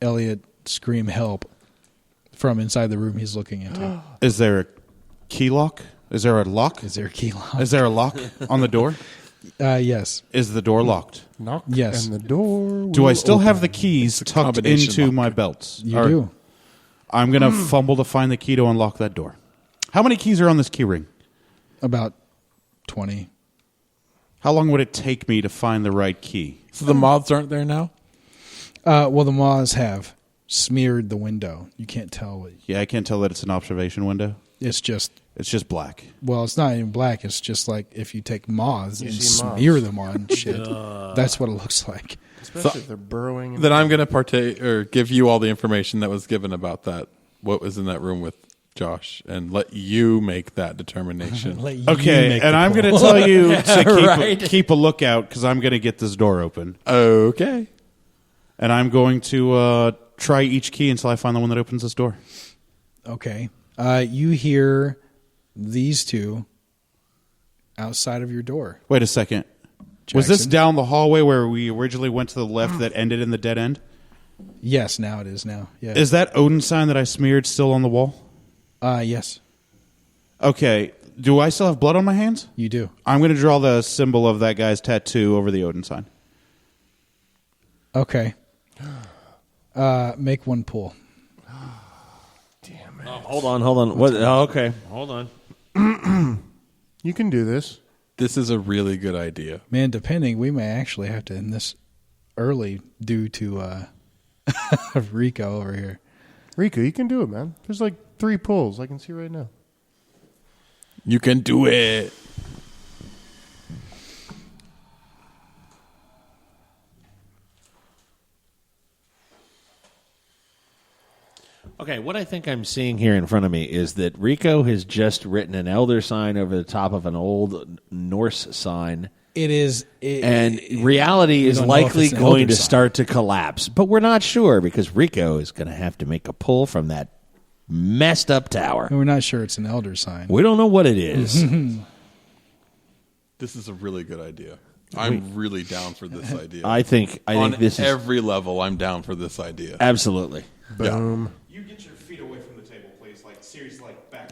Speaker 5: Elliot scream help from inside the room he's looking into.
Speaker 2: Is there a key lock? Is there a lock?
Speaker 5: Is there a key lock?
Speaker 2: Is there a lock on the door?
Speaker 5: Yes.
Speaker 2: Is the door locked?
Speaker 4: Knock.
Speaker 5: Yes.
Speaker 4: And the door.
Speaker 2: Do I still
Speaker 4: will
Speaker 2: have the keys tucked
Speaker 3: combination
Speaker 2: into
Speaker 3: lock.
Speaker 2: my belts?
Speaker 5: You
Speaker 2: Or-
Speaker 5: do.
Speaker 2: I'm gonna fumble to find the key to unlock that door. How many keys are on this key ring?
Speaker 5: About 20.
Speaker 2: How long would it take me to find the right key?
Speaker 3: So the moths aren't there now?
Speaker 5: Well, the moths have smeared the window. You can't tell what.
Speaker 2: Yeah, I can't tell that it's an observation window.
Speaker 5: It's just.
Speaker 2: It's just black.
Speaker 5: Well, it's not even black. It's just like if you take moths and
Speaker 4: see moths.
Speaker 5: smear them on shit. That's what it looks like.
Speaker 4: Especially if they're burrowing.
Speaker 3: Then I'm going to partake or give you all the information that was given about that, what was in that room with Josh, and let you make that determination.
Speaker 2: Okay, and I'm going to tell you to keep a lookout because I'm going to get this door open.
Speaker 3: Okay.
Speaker 2: And I'm going to try each key until I find the one that opens this door.
Speaker 5: Okay. You hear these two outside of your door.
Speaker 2: Wait a second. Was this
Speaker 5: Jackson?
Speaker 2: down the hallway where we originally went to the left that ended in the dead end?
Speaker 5: Yes, now it is now. Yeah.
Speaker 2: Is that Odin sign that I smeared still on the wall?
Speaker 5: Yes,
Speaker 2: Okay. Do I still have blood on my hands?
Speaker 5: you do.
Speaker 2: I'm going to draw the symbol of that guy's tattoo over the Odin sign.
Speaker 5: Okay. Make one pull.
Speaker 7: Hold on. What? Oh, okay, hold on.
Speaker 4: You can do this.
Speaker 3: This is a really good idea.
Speaker 5: Man, depending, we may actually have to end this early due to Rico over here.
Speaker 4: Rico, you can do it, man. There's like 3 pulls I can see right now.
Speaker 3: You can do it.
Speaker 7: Okay, what I think I'm seeing here in front of me is that Rico has just written an elder sign over the top of an old Norse sign.
Speaker 5: It is,
Speaker 7: And reality is
Speaker 5: don't know if
Speaker 7: likely
Speaker 5: it's an
Speaker 7: going
Speaker 5: elder
Speaker 7: to
Speaker 5: sign.
Speaker 7: start to collapse. But we're not sure because Rico is going to have to make a pull from that messed up tower.
Speaker 5: we're not sure it's an elder sign.
Speaker 7: We don't know what it is.
Speaker 3: This is a really good idea. I'm really down for this idea.
Speaker 7: I think
Speaker 3: On
Speaker 7: this is
Speaker 3: every level, I'm down for this idea.
Speaker 7: absolutely.
Speaker 4: Boom.
Speaker 2: You get your feet away from the table, please. Like, seriously, like, back.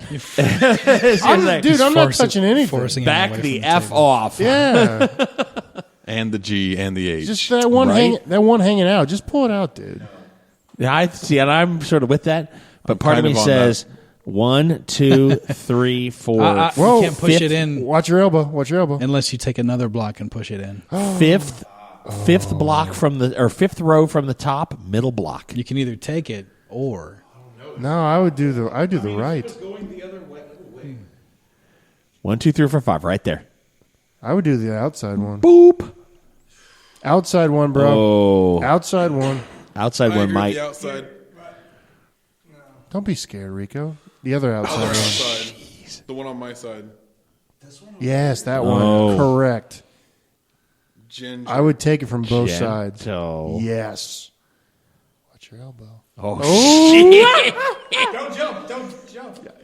Speaker 4: Dude, I'm not touching anything.
Speaker 5: Forcing him
Speaker 7: Back
Speaker 5: away
Speaker 7: the
Speaker 5: from
Speaker 7: F
Speaker 5: table.
Speaker 7: off.
Speaker 4: Yeah.
Speaker 3: And the G and the H.
Speaker 4: Just that one
Speaker 7: Right?
Speaker 4: hanging out. Just pull it out, dude.
Speaker 7: Yeah, I see, and I'm sort of with that. But
Speaker 3: I'm
Speaker 7: part of
Speaker 3: kind
Speaker 7: me
Speaker 3: of on
Speaker 7: says 1, 2, 3, 4.
Speaker 5: You
Speaker 4: Whoa.
Speaker 5: can't push
Speaker 7: Fifth-
Speaker 5: it in
Speaker 4: Watch your elbow. Watch your elbow.
Speaker 5: unless you take another block and push it in.
Speaker 7: Fifth block from the or fifth row from the top, middle block.
Speaker 5: You can either take it or
Speaker 4: No, I would do the right.
Speaker 7: 1, 2, 3, 4, 5, right there.
Speaker 4: I would do the outside one.
Speaker 7: Boop.
Speaker 4: Outside one, bro.
Speaker 7: Oh,
Speaker 4: Outside one.
Speaker 7: outside one might.
Speaker 3: outside.
Speaker 4: Don't be scared, Rico. The other outside one.
Speaker 3: Side. The one on my side.
Speaker 4: Yes, that one.
Speaker 7: Oh.
Speaker 4: Correct.
Speaker 3: Ginger.
Speaker 4: I would take it from both sides.
Speaker 7: Gentle.
Speaker 4: Yes. Watch your elbow.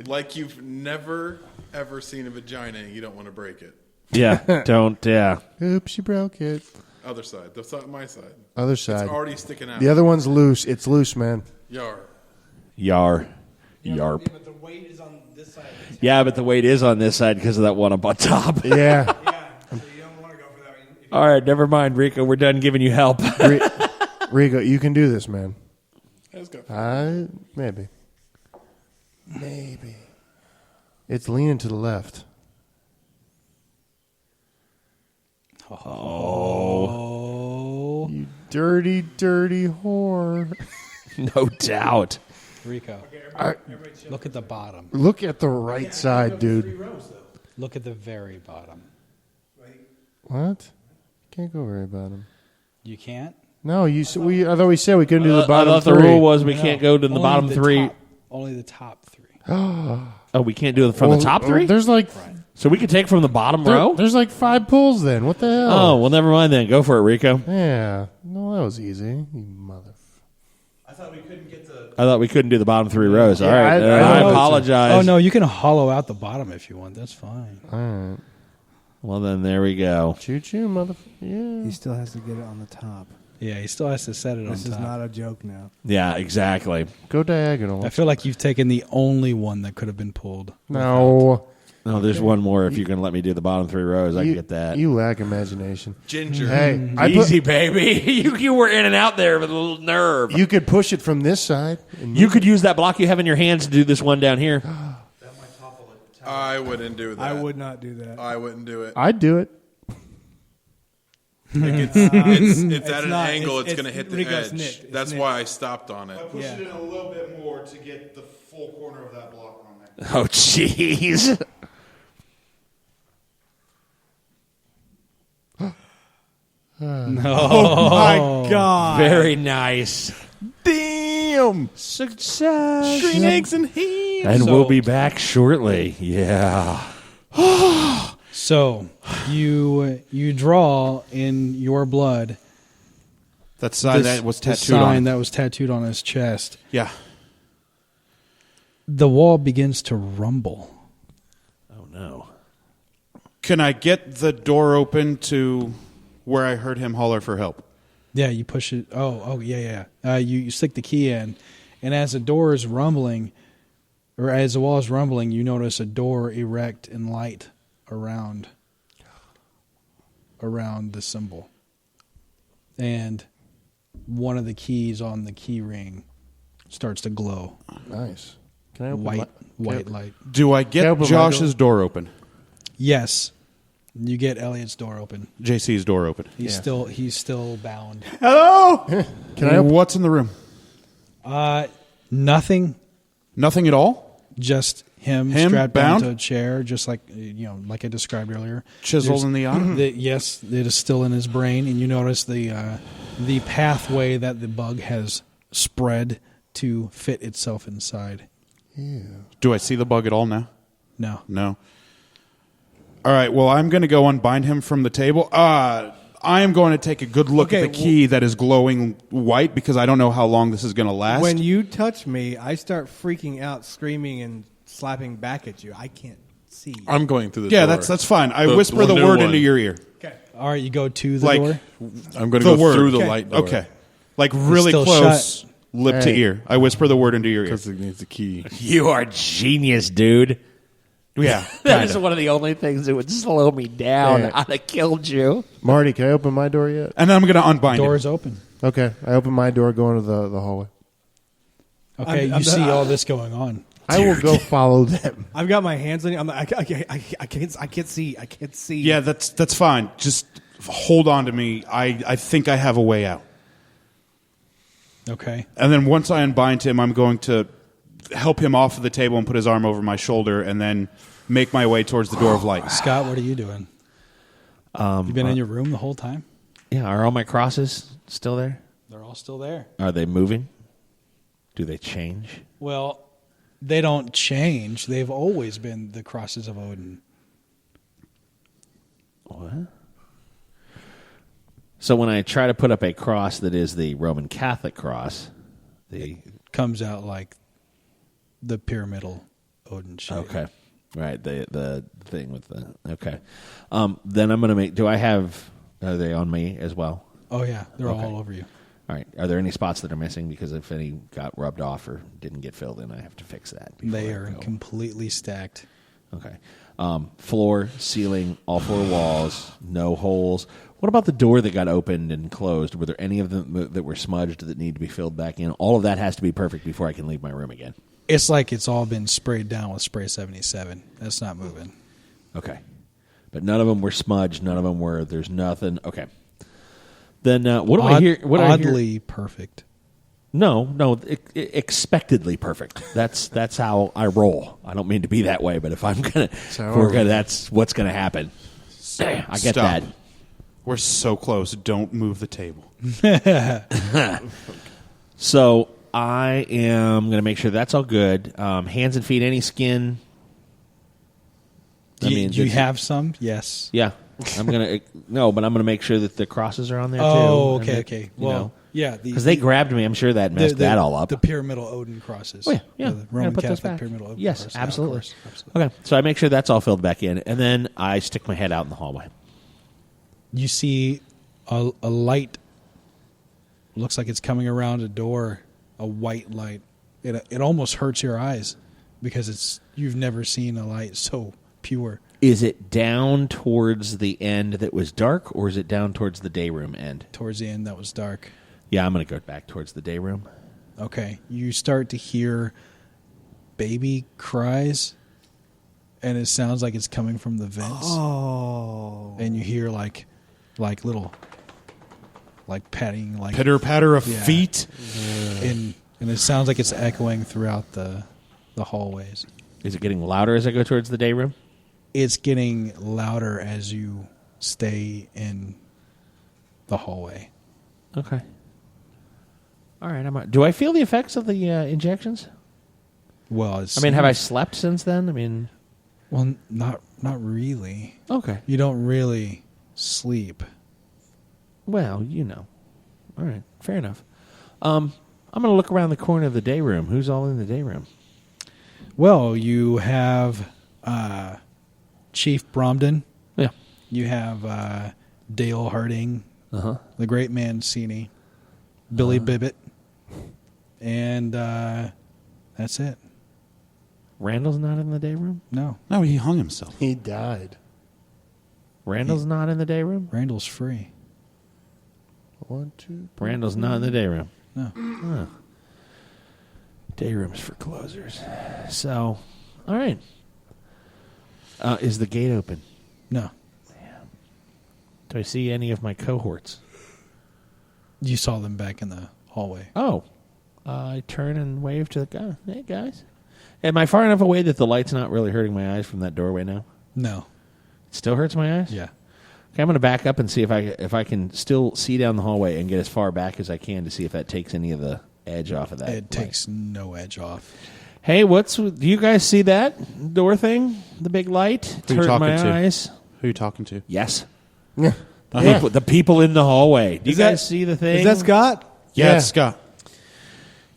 Speaker 3: Like you've never, ever seen a vagina and you don't want to break it.
Speaker 7: Yeah, don't. Yeah,
Speaker 4: Oops, you broke it.
Speaker 3: Other side. The side, my side.
Speaker 4: Other side.
Speaker 3: It's already sticking out.
Speaker 4: The other one's loose. It's loose, man.
Speaker 3: Yar.
Speaker 7: yarp.
Speaker 6: But the weight is on this side.
Speaker 7: Yeah, but the weight is on this side because of that one up on top.
Speaker 4: Yeah.
Speaker 6: Yeah, so you don't want to go for that one.
Speaker 7: All right, never mind, Rico. We're done giving you help.
Speaker 4: Rico, you can do this, man.
Speaker 3: Let's go.
Speaker 4: Maybe. Maybe. It's leaning to the left.
Speaker 5: oh,
Speaker 4: You dirty, dirty whore.
Speaker 7: No doubt.
Speaker 5: Rico. Look at the bottom.
Speaker 4: Look at the right side, dude.
Speaker 5: Look at the very bottom.
Speaker 4: What? Can't go very bottom.
Speaker 5: You can't.
Speaker 4: No, I thought we said we couldn't do the
Speaker 7: I
Speaker 4: bottom
Speaker 7: thought the
Speaker 4: three.
Speaker 7: rule was we can't go to the
Speaker 5: Only
Speaker 7: bottom three.
Speaker 5: top. Only the top 3.
Speaker 7: Oh, we can't do it from the top 3?
Speaker 4: There's like
Speaker 7: So we could take from the bottom row?
Speaker 4: there's like 5 pulls then. What the hell?
Speaker 7: Oh, well, never mind then. Go for it, Rico.
Speaker 4: Yeah. No, that was easy. You mother.
Speaker 2: I thought we couldn't get the.
Speaker 7: I thought we couldn't do the bottom 3 rows. All right.
Speaker 4: I
Speaker 7: I
Speaker 4: know.
Speaker 7: apologize.
Speaker 5: Oh, no, you can hollow out the bottom if you want. That's fine.
Speaker 4: All right.
Speaker 7: Well, then there we go.
Speaker 4: Choo choo, mother. Yeah.
Speaker 6: He still has to get it on the top.
Speaker 5: Yeah, he still has to set it
Speaker 6: This
Speaker 5: on
Speaker 6: is
Speaker 5: top.
Speaker 6: not a joke now.
Speaker 7: Yeah, exactly.
Speaker 4: Go diagonal.
Speaker 5: I feel like you've taken the only one that could have been pulled.
Speaker 4: No.
Speaker 7: No, there's one more. If you're going to let me do the bottom 3 rows, I can
Speaker 4: You-
Speaker 7: get that.
Speaker 4: You lack imagination.
Speaker 2: Ginger.
Speaker 4: Hey, I
Speaker 7: Easy, baby. you were in and out there with a little nerve.
Speaker 4: you could push it from this side. And
Speaker 7: You could use that block you have in your hands to do this one down here.
Speaker 3: I wouldn't do that.
Speaker 6: I would not do that.
Speaker 3: I wouldn't do it.
Speaker 4: I'd do it.
Speaker 3: It's at an
Speaker 6: not.
Speaker 3: angle.
Speaker 6: It's-
Speaker 3: It's going to hit the
Speaker 6: Rico's
Speaker 3: edge.
Speaker 6: nicked. It's
Speaker 3: That's
Speaker 6: nicked.
Speaker 3: why I stopped on it.
Speaker 2: Push
Speaker 6: Yeah.
Speaker 2: it in a little bit more to get the full corner of that block on there.
Speaker 7: Oh, jeez.
Speaker 6: My God.
Speaker 7: Very nice.
Speaker 2: Damn.
Speaker 7: Success.
Speaker 3: Green eggs and ham.
Speaker 7: And
Speaker 5: So-
Speaker 7: we'll be back shortly. Yeah.
Speaker 5: So you draw in your blood
Speaker 2: That sign
Speaker 5: this-
Speaker 2: that was
Speaker 5: this
Speaker 2: tattooed
Speaker 5: sign
Speaker 2: on.
Speaker 5: that was tattooed on his chest.
Speaker 2: Yeah.
Speaker 5: The wall begins to rumble.
Speaker 7: Oh, no.
Speaker 2: Can I get the door open to where I heard him holler for help?
Speaker 5: Yeah, you push it. Oh, yeah. You stick the key in, and as the door is rumbling, or as the wall is rumbling, you notice a door erect and light around the symbol, and one of the keys on the key ring starts to glow.
Speaker 4: Nice. Can I open
Speaker 5: White
Speaker 4: my,
Speaker 5: light.
Speaker 2: Do I
Speaker 4: Can I
Speaker 2: get
Speaker 4: open my
Speaker 2: Josh's door open?
Speaker 5: Yes, you get Elliot's door open.
Speaker 2: JC's door open.
Speaker 5: He's still bound.
Speaker 2: Hello?
Speaker 4: Can I open?
Speaker 2: What's in the room?
Speaker 5: Nothing.
Speaker 2: Nothing at all?
Speaker 5: Just him strapped down to a chair, just like like I described earlier.
Speaker 2: Chiseled in the eye?
Speaker 5: Yes, it is still in his brain, and you notice the pathway that the bug has spread to fit itself inside.
Speaker 2: Do I see the bug at all now?
Speaker 5: No.
Speaker 2: No. All right, well, I'm going to go unbind him from the table. I am going to take a good look at
Speaker 6: Okay,
Speaker 2: the key that is glowing white because I don't know how long this is going to last.
Speaker 6: When you touch me, I start freaking out, screaming, and slapping back at you. I can't see.
Speaker 3: I'm going through the
Speaker 2: yeah,
Speaker 3: door.
Speaker 2: that's fine. I
Speaker 3: The
Speaker 2: whisper the
Speaker 3: new
Speaker 2: word
Speaker 3: one.
Speaker 2: into your ear.
Speaker 6: Okay.
Speaker 5: All right, you go to the
Speaker 2: Like,
Speaker 5: door.
Speaker 3: I'm going to
Speaker 2: The
Speaker 3: go
Speaker 2: word.
Speaker 3: through the
Speaker 6: Okay.
Speaker 3: light door.
Speaker 2: Okay. Like really
Speaker 5: still
Speaker 2: close, lip to
Speaker 4: Hey.
Speaker 2: ear. I whisper the word into your ear.
Speaker 3: Because it needs a key.
Speaker 7: You are genius, dude.
Speaker 2: Yeah.
Speaker 7: That is one of the only things that would slow me down.
Speaker 4: Yeah.
Speaker 7: I'd have killed you.
Speaker 4: Marty, can I open my door yet?
Speaker 2: And then I'm going to unbind
Speaker 5: Door
Speaker 2: him.
Speaker 5: is open.
Speaker 4: Okay. I open my door going to the hallway.
Speaker 5: Okay,
Speaker 6: I'm
Speaker 5: you see all this going on.
Speaker 4: I will go follow them.
Speaker 6: I've got my hands on you. I'm like, I can't see. I can't see.
Speaker 2: Yeah, that's fine. Just hold on to me. I think I have a way out.
Speaker 5: Okay.
Speaker 2: And then once I unbind him, I'm going to help him off of the table and put his arm over my shoulder and then make my way towards the door of light.
Speaker 5: Scott, what are you doing? You been in your room the whole time?
Speaker 7: Yeah, are all my crosses still there?
Speaker 5: They're all still there.
Speaker 7: Are they moving? Do they change?
Speaker 5: Well, they don't change. They've always been the crosses of Odin.
Speaker 7: What? So when I try to put up a cross that is the Roman Catholic cross,
Speaker 5: Comes out like the pyramidal Odin shape.
Speaker 7: okay, right, the thing with the okay, then I'm gonna make. Do I have? Are they on me as well?
Speaker 5: Oh yeah, they're
Speaker 7: Okay.
Speaker 5: all over you.
Speaker 7: All right. Are there any spots that are missing? Because if any got rubbed off or didn't get filled in, I have to fix that. before
Speaker 5: They
Speaker 7: I
Speaker 5: are
Speaker 7: go.
Speaker 5: completely stacked.
Speaker 7: Okay. Floor, ceiling, all 4 walls, no holes. What about the door that got opened and closed? Were there any of them that were smudged that need to be filled back in? All of that has to be perfect before I can leave my room again.
Speaker 5: It's like it's all been sprayed down with spray 77. That's not moving.
Speaker 7: Okay. But none of them were smudged. None of them were. There's nothing. Okay. Then what do I hear? What do I hear?
Speaker 5: Oddly perfect.
Speaker 7: No, expectedly perfect. That's how I roll. I don't mean to be that way, but if I'm gonna, that's what's gonna happen. I get
Speaker 2: Stop.
Speaker 7: that.
Speaker 2: We're so close. Don't move the table.
Speaker 7: So I am going to make sure that's all good. Hands and feet, any skin.
Speaker 5: Do you have some? Yes.
Speaker 7: Yeah. I'm going to no, but I'm going to make sure that the crosses are on there too.
Speaker 5: Oh,
Speaker 7: and
Speaker 5: okay,
Speaker 7: that,
Speaker 5: okay.
Speaker 7: you
Speaker 5: Well,
Speaker 7: know.
Speaker 5: yeah,
Speaker 7: Because they grabbed me. I'm sure that messed that all up.
Speaker 5: The pyramidal Odin crosses.
Speaker 7: Oh, yeah.
Speaker 5: The
Speaker 7: I'm gonna
Speaker 5: Roman
Speaker 7: put those
Speaker 5: Catholic
Speaker 7: back.
Speaker 5: pyramidal Odin
Speaker 7: Yes,
Speaker 5: crosses.
Speaker 7: absolutely.
Speaker 5: Of course, absolutely.
Speaker 7: Okay, so I make sure that's all filled back in, and then I stick my head out in the hallway.
Speaker 5: You see a light. Looks like it's coming around a door. A white light. It almost hurts your eyes because you've never seen a light so pure.
Speaker 7: Is it down towards the end that was dark, or is it down towards the day room end?
Speaker 5: Towards the end, that was dark.
Speaker 7: Yeah, I'm going to go back towards the day room.
Speaker 5: Okay. You start to hear baby cries, and it sounds like it's coming from the vents.
Speaker 6: Oh.
Speaker 5: And you hear like little, like patting, like
Speaker 2: Pitter patter of
Speaker 5: Yeah.
Speaker 2: feet.
Speaker 5: and it sounds like it's echoing throughout the hallways.
Speaker 7: Is it getting louder as I go towards the day room?
Speaker 5: It's getting louder as you stay in the hallway.
Speaker 7: Okay. All right. Do I feel the effects of the injections?
Speaker 5: Well,
Speaker 7: Have I slept since then?
Speaker 5: Well, not really.
Speaker 7: Okay.
Speaker 5: You don't really sleep.
Speaker 7: Well, All right. Fair enough. I'm going to look around the corner of the day room. Who's all in the day room?
Speaker 5: Well, you have Chief Bromden.
Speaker 7: Yeah.
Speaker 5: You have Dale Harding,
Speaker 7: Uh-huh.
Speaker 5: the Great Mancini, Billy Bibbett, and that's it.
Speaker 7: Randall's not in the day room?
Speaker 5: No,
Speaker 2: No, he hung himself.
Speaker 4: He died.
Speaker 7: Randall's not in the day room?
Speaker 5: Randall's free.
Speaker 4: 1, 2.
Speaker 7: Randall's not in the day room.
Speaker 5: No.
Speaker 7: Oh. Day room's for closers. So, all right. Is the gate open?
Speaker 5: No.
Speaker 7: Do I see any of my cohorts?
Speaker 5: You saw them back in the hallway.
Speaker 7: Oh. I turn and wave to the guy. Hey, guys. Am I far enough away that the light's not really hurting my eyes from that doorway now?
Speaker 5: No.
Speaker 7: It still hurts my eyes?
Speaker 5: Yeah.
Speaker 7: Okay, I'm going to back up and see if I can still see down the hallway and get as far back as I can to see if that takes any of the edge off of that.
Speaker 5: It takes no edge off.
Speaker 7: Hey, do you guys see that door thing? The big light? It's
Speaker 2: Who you
Speaker 7: hurting my
Speaker 2: talking to?
Speaker 7: eyes.
Speaker 2: Who are you talking to?
Speaker 7: Yes.
Speaker 4: Yeah.
Speaker 7: The people in the hallway. Do you
Speaker 6: Is that-
Speaker 7: guys see the thing?
Speaker 6: Is that Scott?
Speaker 2: Yeah,
Speaker 4: Yeah.
Speaker 2: it's Scott.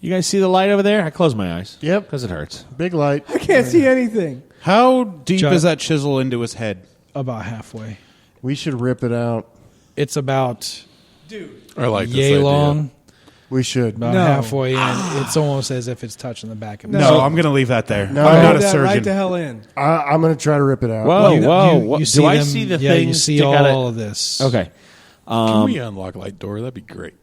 Speaker 7: You guys see the light over there? I close my eyes.
Speaker 4: Yep.
Speaker 7: Because it hurts.
Speaker 4: Big light.
Speaker 6: I can't see anything.
Speaker 2: How deep
Speaker 5: John-
Speaker 2: is that chisel into his head?
Speaker 5: About halfway.
Speaker 4: We should rip it out.
Speaker 5: It's about
Speaker 3: I like this
Speaker 5: yay
Speaker 3: idea.
Speaker 5: long.
Speaker 4: We should.
Speaker 5: About
Speaker 6: No.
Speaker 5: halfway in. It's almost as if it's touching the back of
Speaker 6: No.
Speaker 5: his
Speaker 2: No, I'm going to leave that there.
Speaker 4: No.
Speaker 2: I'm not
Speaker 6: Leave
Speaker 2: a
Speaker 6: that
Speaker 2: surgeon.
Speaker 6: right the hell in.
Speaker 4: I'm going to try to rip it out.
Speaker 7: Whoa,
Speaker 5: You-
Speaker 7: whoa.
Speaker 5: you
Speaker 7: what-
Speaker 5: see
Speaker 7: do I
Speaker 5: them-
Speaker 7: see the
Speaker 5: yeah,
Speaker 7: thing
Speaker 5: you see
Speaker 7: stick out
Speaker 5: all of this.
Speaker 7: Okay.
Speaker 3: Can we unlock light door? That'd be great.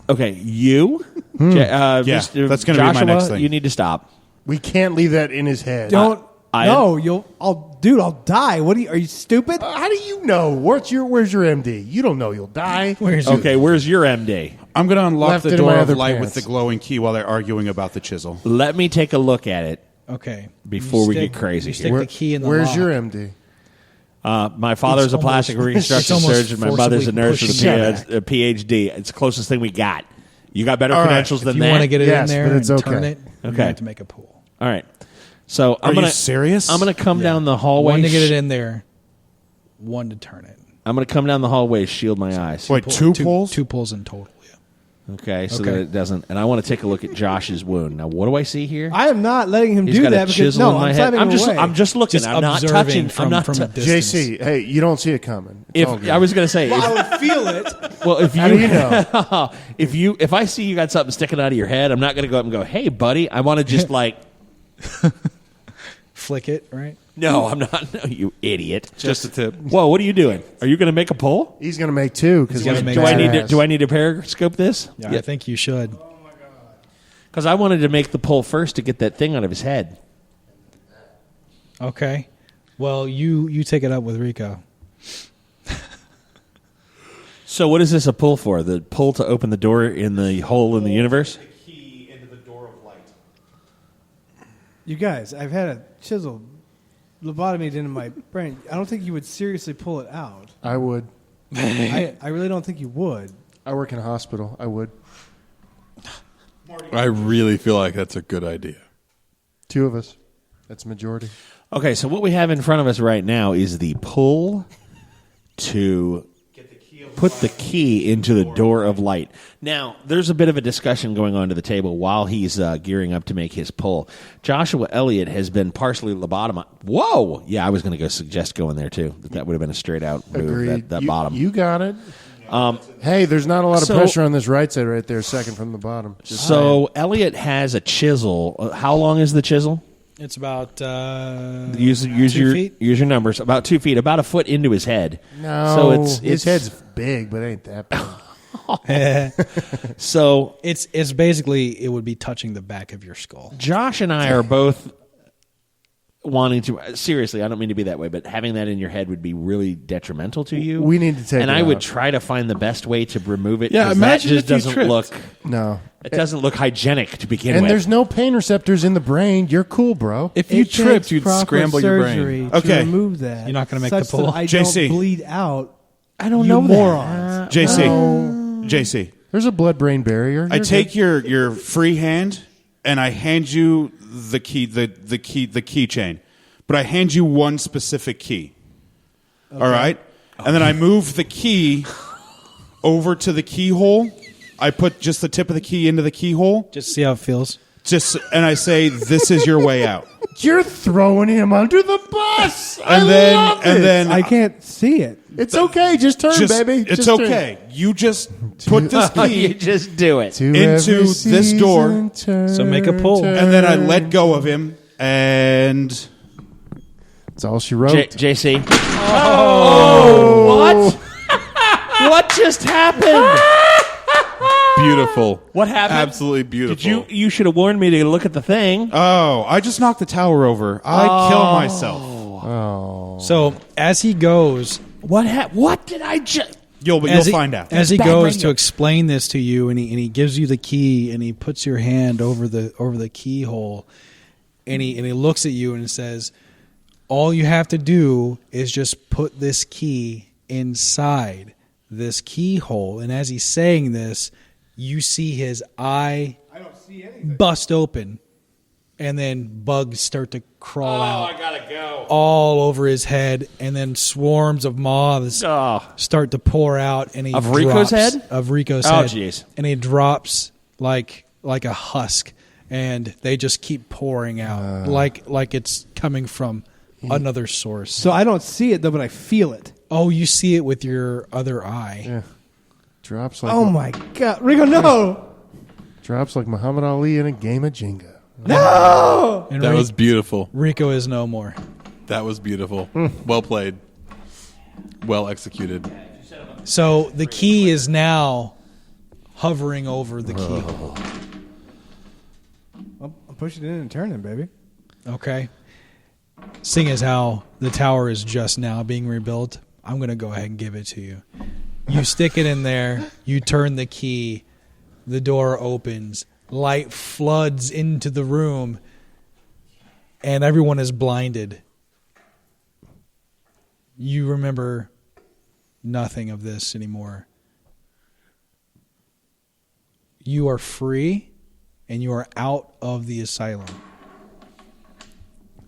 Speaker 7: Okay, you.
Speaker 2: Yeah,
Speaker 7: Mr.
Speaker 2: that's gonna be my
Speaker 7: Joshua,
Speaker 2: next thing.
Speaker 7: You need to stop.
Speaker 4: We can't leave that in his head.
Speaker 6: Don't.
Speaker 7: I-
Speaker 6: No, I'll die. What are you stupid?
Speaker 4: How do you know? Where's your MD? You don't know you'll die.
Speaker 5: Where's
Speaker 7: Okay, where's your MD?
Speaker 2: I'm going to unlock
Speaker 4: Left
Speaker 2: the
Speaker 4: it in
Speaker 2: door
Speaker 4: my
Speaker 2: of
Speaker 4: other
Speaker 2: light
Speaker 4: pants.
Speaker 2: with the glowing key while they're arguing about the chisel.
Speaker 7: Let me take a look at it.
Speaker 5: Okay.
Speaker 7: Before
Speaker 5: You
Speaker 7: we
Speaker 5: stick-
Speaker 7: get crazy
Speaker 5: you
Speaker 7: here.
Speaker 5: stick the key in the
Speaker 4: Where's
Speaker 5: lock.
Speaker 4: your MD?
Speaker 7: My father's
Speaker 5: It's
Speaker 7: a plastic
Speaker 5: almost-
Speaker 7: reconstruction
Speaker 5: it's almost
Speaker 7: surgeon. My mother's a
Speaker 5: forcibly
Speaker 7: nurse with
Speaker 5: pushing
Speaker 7: a PhD. It's the closest thing we got. You got better
Speaker 4: All right.
Speaker 7: credentials
Speaker 5: If
Speaker 7: than
Speaker 5: you
Speaker 7: that?
Speaker 5: want to get it
Speaker 4: Yes,
Speaker 5: in there
Speaker 4: but it's
Speaker 5: and
Speaker 4: okay.
Speaker 5: turn it, you
Speaker 7: Okay.
Speaker 5: have to make a pool.
Speaker 7: All right. So
Speaker 2: Are
Speaker 7: I'm
Speaker 2: you
Speaker 7: gonna
Speaker 2: serious?
Speaker 7: I'm gonna come down the hallway.
Speaker 5: One to get it in there, one to turn it.
Speaker 7: I'm gonna come down the hallway, shield my eyes.
Speaker 2: Wait, two pulls?
Speaker 5: Two pulls in total, yeah.
Speaker 7: Okay, so
Speaker 5: Okay.
Speaker 7: that it doesn't. And I want to take a look at Josh's wound. Now, what do I see here?
Speaker 6: I am not letting him
Speaker 7: He's
Speaker 6: do
Speaker 7: got
Speaker 6: that
Speaker 7: a
Speaker 6: because
Speaker 7: chisel in my
Speaker 6: I'm
Speaker 7: head.
Speaker 6: slapping
Speaker 7: I'm
Speaker 6: him
Speaker 7: just
Speaker 6: away.
Speaker 7: I'm just looking.
Speaker 5: Just
Speaker 7: I'm not
Speaker 5: observing
Speaker 7: touching.
Speaker 5: from,
Speaker 7: I'm not.
Speaker 5: from a
Speaker 7: tou-
Speaker 5: distance.
Speaker 4: JC, hey, you don't see it coming. It's
Speaker 7: if
Speaker 4: all good.
Speaker 7: I was gonna say,
Speaker 6: Well, I would feel it.
Speaker 7: if
Speaker 4: How do you know?
Speaker 7: if I see you got something sticking out of your head, I'm not gonna go up and go, "Hey, buddy," I want to just like,
Speaker 5: Flick it, right?
Speaker 7: no, I'm not. No, you idiot.
Speaker 3: Just a tip.
Speaker 7: Whoa, what are you doing? Are you gonna make a pull?
Speaker 4: He's going to make two because
Speaker 5: He's gonna
Speaker 4: he's
Speaker 5: make
Speaker 7: Do I need to?
Speaker 4: badass.
Speaker 7: Do I need to periscope this?
Speaker 5: Yeah, I think you should.
Speaker 7: Because I wanted to make the pull first to get that thing out of his head.
Speaker 5: Okay. Well, you take it up with Rico.
Speaker 7: So, what is this a pull for? The pull to open the door in the hole in the universe?
Speaker 2: Key into the door of light.
Speaker 6: You guys, I've had a chisel lobotomied into my brain. I don't think you would seriously pull it out.
Speaker 4: I would.
Speaker 6: I really don't think you would.
Speaker 4: I work in a hospital. I would.
Speaker 3: I really feel like that's a good idea.
Speaker 4: 2 of us. That's majority.
Speaker 7: Okay, so what we have in front of us right now is the pull to put the key into the door of light. Now, there's a bit of a discussion going on to the table while he's gearing up to make his pull. Joshua Elliott has been partially lobotomized. Whoa! Yeah, I was going to suggest going there, too. That would have been a straight-out move,
Speaker 4: Agreed.
Speaker 7: that
Speaker 4: you,
Speaker 7: bottom.
Speaker 4: You got it. Hey, there's not a lot of
Speaker 7: so-
Speaker 4: pressure on this right side right there, second from the bottom. Just
Speaker 7: So Elliott has a chisel. How long is the chisel?
Speaker 5: It's about
Speaker 7: Use
Speaker 5: 2
Speaker 7: your
Speaker 5: feet.
Speaker 7: use your numbers. About 2 feet, about a foot into his head.
Speaker 4: no,
Speaker 7: So it's
Speaker 4: his head's big, but ain't that big.
Speaker 7: so
Speaker 5: It's basically it would be touching the back of your skull.
Speaker 7: Josh and I are both wanting to. Seriously, I don't mean to be that way, but having that in your head would be really detrimental to you.
Speaker 4: We need to take
Speaker 7: and
Speaker 4: it
Speaker 7: I would
Speaker 4: out.
Speaker 7: try to find the best way to remove it.
Speaker 3: Yeah,
Speaker 7: 'cause
Speaker 3: imagine
Speaker 7: that
Speaker 3: if
Speaker 7: just
Speaker 3: you
Speaker 7: doesn't
Speaker 3: tripped.
Speaker 7: look.
Speaker 4: No.
Speaker 7: It doesn't look hygienic to begin
Speaker 4: And
Speaker 7: with.
Speaker 4: there's no pain receptors in the brain. You're cool, bro.
Speaker 3: If you
Speaker 6: It
Speaker 3: tripped,
Speaker 6: takes
Speaker 3: you'd
Speaker 6: proper
Speaker 3: scramble your
Speaker 6: surgery
Speaker 3: brain.
Speaker 6: to
Speaker 2: Okay.
Speaker 6: remove that.
Speaker 5: You're not gonna make
Speaker 6: such
Speaker 5: the pull?
Speaker 6: that I
Speaker 2: JC.
Speaker 6: don't bleed out.
Speaker 7: I don't
Speaker 6: you
Speaker 7: know
Speaker 6: morons.
Speaker 2: JC.
Speaker 4: There's a blood-brain barrier.
Speaker 2: I
Speaker 4: You're
Speaker 2: take your free hand and I hand you the keychain, but I hand you one specific key. All right, and then I move the key over to the keyhole. I put just the tip of the key into the keyhole,
Speaker 5: Just see how it feels.
Speaker 2: and I say, "This is your way out."
Speaker 4: You're throwing him under the bus.
Speaker 2: And then
Speaker 6: I can't see it.
Speaker 4: It's okay. Just turn, baby.
Speaker 2: It's
Speaker 4: Just turn.
Speaker 2: okay. You just put this
Speaker 7: you
Speaker 2: key,
Speaker 7: just do it.
Speaker 4: To
Speaker 2: into
Speaker 4: every
Speaker 2: this door.
Speaker 4: season, turn,
Speaker 5: So make a pull.
Speaker 4: turn.
Speaker 2: and then I let go of him, and
Speaker 4: That's all she wrote.
Speaker 7: JC. Oh, what? What just happened?
Speaker 3: Beautiful.
Speaker 7: What happened?
Speaker 3: Absolutely beautiful.
Speaker 7: You should have warned me to look at the thing.
Speaker 2: oh, I just knocked the tower over. I kill myself.
Speaker 5: So as he goes,
Speaker 7: What did I just?
Speaker 2: You'll
Speaker 5: as
Speaker 2: find out.
Speaker 5: As he
Speaker 7: Bad
Speaker 5: goes
Speaker 7: radio.
Speaker 5: to explain this to you, and he gives you the key, and he puts your hand over the keyhole, and he looks at you and says, "All you have to do is just put this key inside this keyhole." And as he's saying this, you see his eye bust open, and then bugs start to crawl out.
Speaker 7: gotta go.
Speaker 5: All over his head, and then swarms of moths
Speaker 7: Oh.
Speaker 5: start to pour out, and he
Speaker 7: Of Rico's
Speaker 5: drops-
Speaker 7: head?
Speaker 5: Of Rico's
Speaker 7: Oh,
Speaker 5: head.
Speaker 7: jeez.
Speaker 5: And he drops like a husk, and they just keep pouring out like it's coming from another source.
Speaker 6: So I don't see it though, but I feel it.
Speaker 5: Oh, you see it with your other eye.
Speaker 4: Yeah. Drops like
Speaker 6: Oh my god, Rico, no,
Speaker 4: drops like Muhammad Ali in a game of Jenga.
Speaker 6: no!
Speaker 5: And
Speaker 3: That was beautiful.
Speaker 5: Rico is no more.
Speaker 3: That was beautiful. Well played. Well executed.
Speaker 5: So the key is now hovering over the keyhole.
Speaker 6: I'm pushing it in and turning, baby.
Speaker 5: Okay. Seeing as how the tower is just now being rebuilt, I'm going to go ahead and give it to you. You stick it in there, you turn the key, the door opens, light floods into the room, and everyone is blinded. You remember nothing of this anymore. You are free, and you are out of the asylum.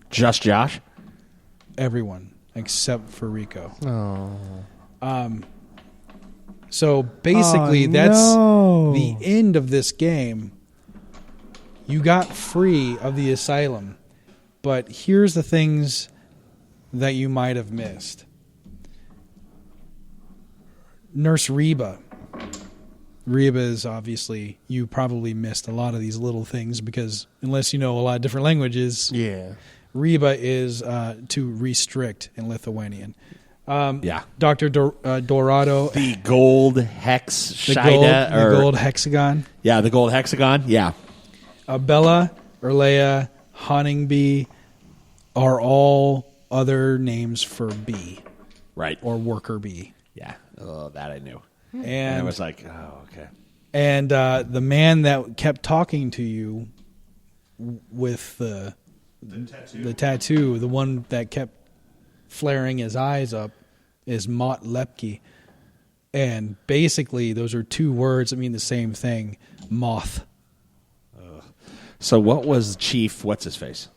Speaker 7: Just Josh?
Speaker 5: Everyone except for Rico.
Speaker 4: Oh.
Speaker 5: So basically,
Speaker 6: Oh,
Speaker 5: that's
Speaker 6: no.
Speaker 5: the end of this game. You got free of the asylum, but here's the things that you might have missed. Nurse Reba. Reba is obviously, you probably missed a lot of these little things because unless you know a lot of different languages,
Speaker 4: Yeah.
Speaker 5: Reba is to restrict in Lithuanian.
Speaker 7: Yeah.
Speaker 5: Dr. Dorado,
Speaker 7: The gold hex
Speaker 5: the
Speaker 7: Shida,
Speaker 5: gold hexagon.
Speaker 7: Yeah, the gold hexagon. Yeah.
Speaker 5: Bella, Erlea, Honingbee are all other names for bee
Speaker 7: Right.
Speaker 5: or worker bee.
Speaker 7: Yeah. Oh, that I knew. And
Speaker 5: And
Speaker 7: I was like, oh, okay.
Speaker 5: and the man that kept talking to you with the tattoo, the one that kept flaring his eyes up, is Mott Lepke. And basically, those are two words that mean the same thing: moth.
Speaker 7: So what was Chief? What's his face?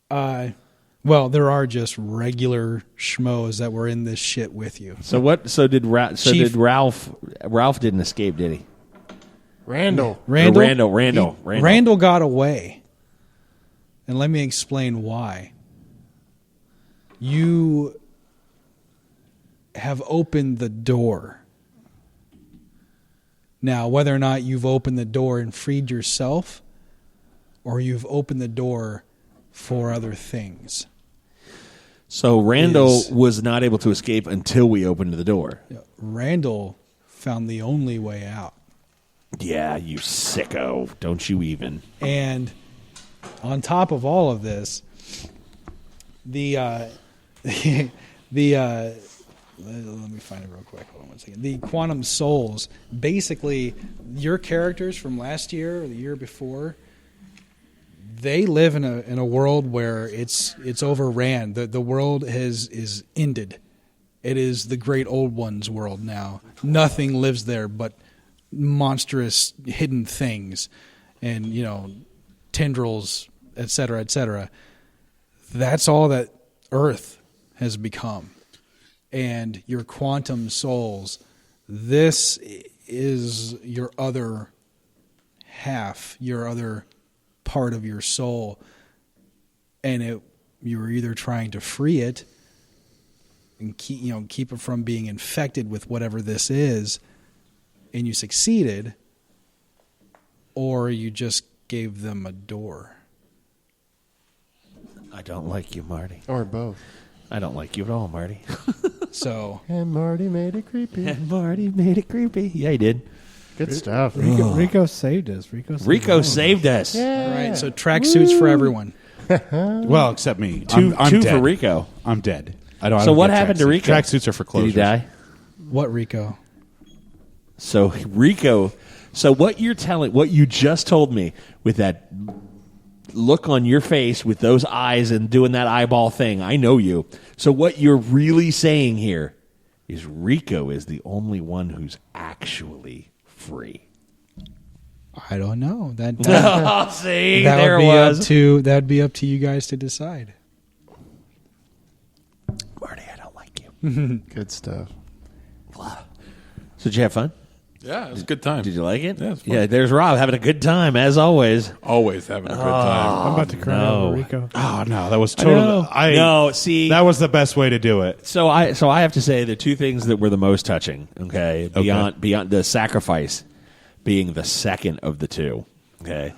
Speaker 5: Well, there are just regular schmoes that were in this shit with you.
Speaker 7: So what? So did
Speaker 5: Chief-
Speaker 7: did Ralph? Ralph didn't escape, did he?
Speaker 4: Randall.
Speaker 5: Randall got away. And let me explain why. You have opened the door. Now, whether or not you've opened the door and freed yourself, or you've opened the door for other things.
Speaker 7: So Randall was not able to escape until we opened the door.
Speaker 5: Randall found the only way out.
Speaker 7: Yeah, you sicko. Don't you even.
Speaker 5: And on top of all of this, let me find it real quick. Hold on one second. The quantum souls, basically, your characters from last year or the year before, they live in a world where it's overran. The world is ended. It is the great old one's world now. Nothing lives there but monstrous hidden things, and tendrils, etc., etc. That's all that Earth has become. And your quantum souls, this is your other half, your other part of your soul, and you were either trying to free it and keep it from being infected with whatever this is, and you succeeded, or you just gave them a door.
Speaker 7: I don't like you, Marty.
Speaker 4: Or both.
Speaker 7: I don't like you at all, Marty.
Speaker 5: So
Speaker 4: And Marty made it creepy.
Speaker 7: And Marty made it creepy. Yeah, he did.
Speaker 4: Good stuff.
Speaker 6: Rico saved us.
Speaker 7: Rico saved us.
Speaker 5: all right, so tracksuits for everyone.
Speaker 2: Well, except me.
Speaker 7: Two
Speaker 2: I'm dead.
Speaker 7: for Rico.
Speaker 2: I'm dead. I don't.
Speaker 7: So
Speaker 2: I don't
Speaker 7: what
Speaker 2: get
Speaker 7: happened to
Speaker 2: tracksuits.
Speaker 7: Rico?
Speaker 2: Tracksuits are for
Speaker 7: Did
Speaker 2: closures.
Speaker 7: he die?
Speaker 5: What, Rico?
Speaker 7: So Rico. So what you just told me with that look on your face with those eyes and doing that eyeball thing, I know you. So what you're really saying here is Rico is the only one who's actually free.
Speaker 5: I don't know. That
Speaker 7: See,
Speaker 5: that
Speaker 7: there
Speaker 5: would be
Speaker 7: was.
Speaker 5: that'd be up to you guys to decide.
Speaker 7: Marty, I don't like you.
Speaker 4: Good stuff.
Speaker 7: So did you have fun?
Speaker 3: Yeah, it was a good time.
Speaker 7: Did you like it?
Speaker 3: Yeah, it was fun.
Speaker 7: Yeah, there's Rob having a good time, as always.
Speaker 3: Always having a good time.
Speaker 6: I'm about to cry
Speaker 7: no.
Speaker 6: over Rico.
Speaker 2: Oh no, that was totally.
Speaker 7: No, see.
Speaker 2: that was the best way to do it.
Speaker 7: So I have to say the two things that were the most touching, okay, beyond the sacrifice being the second of the two, okay,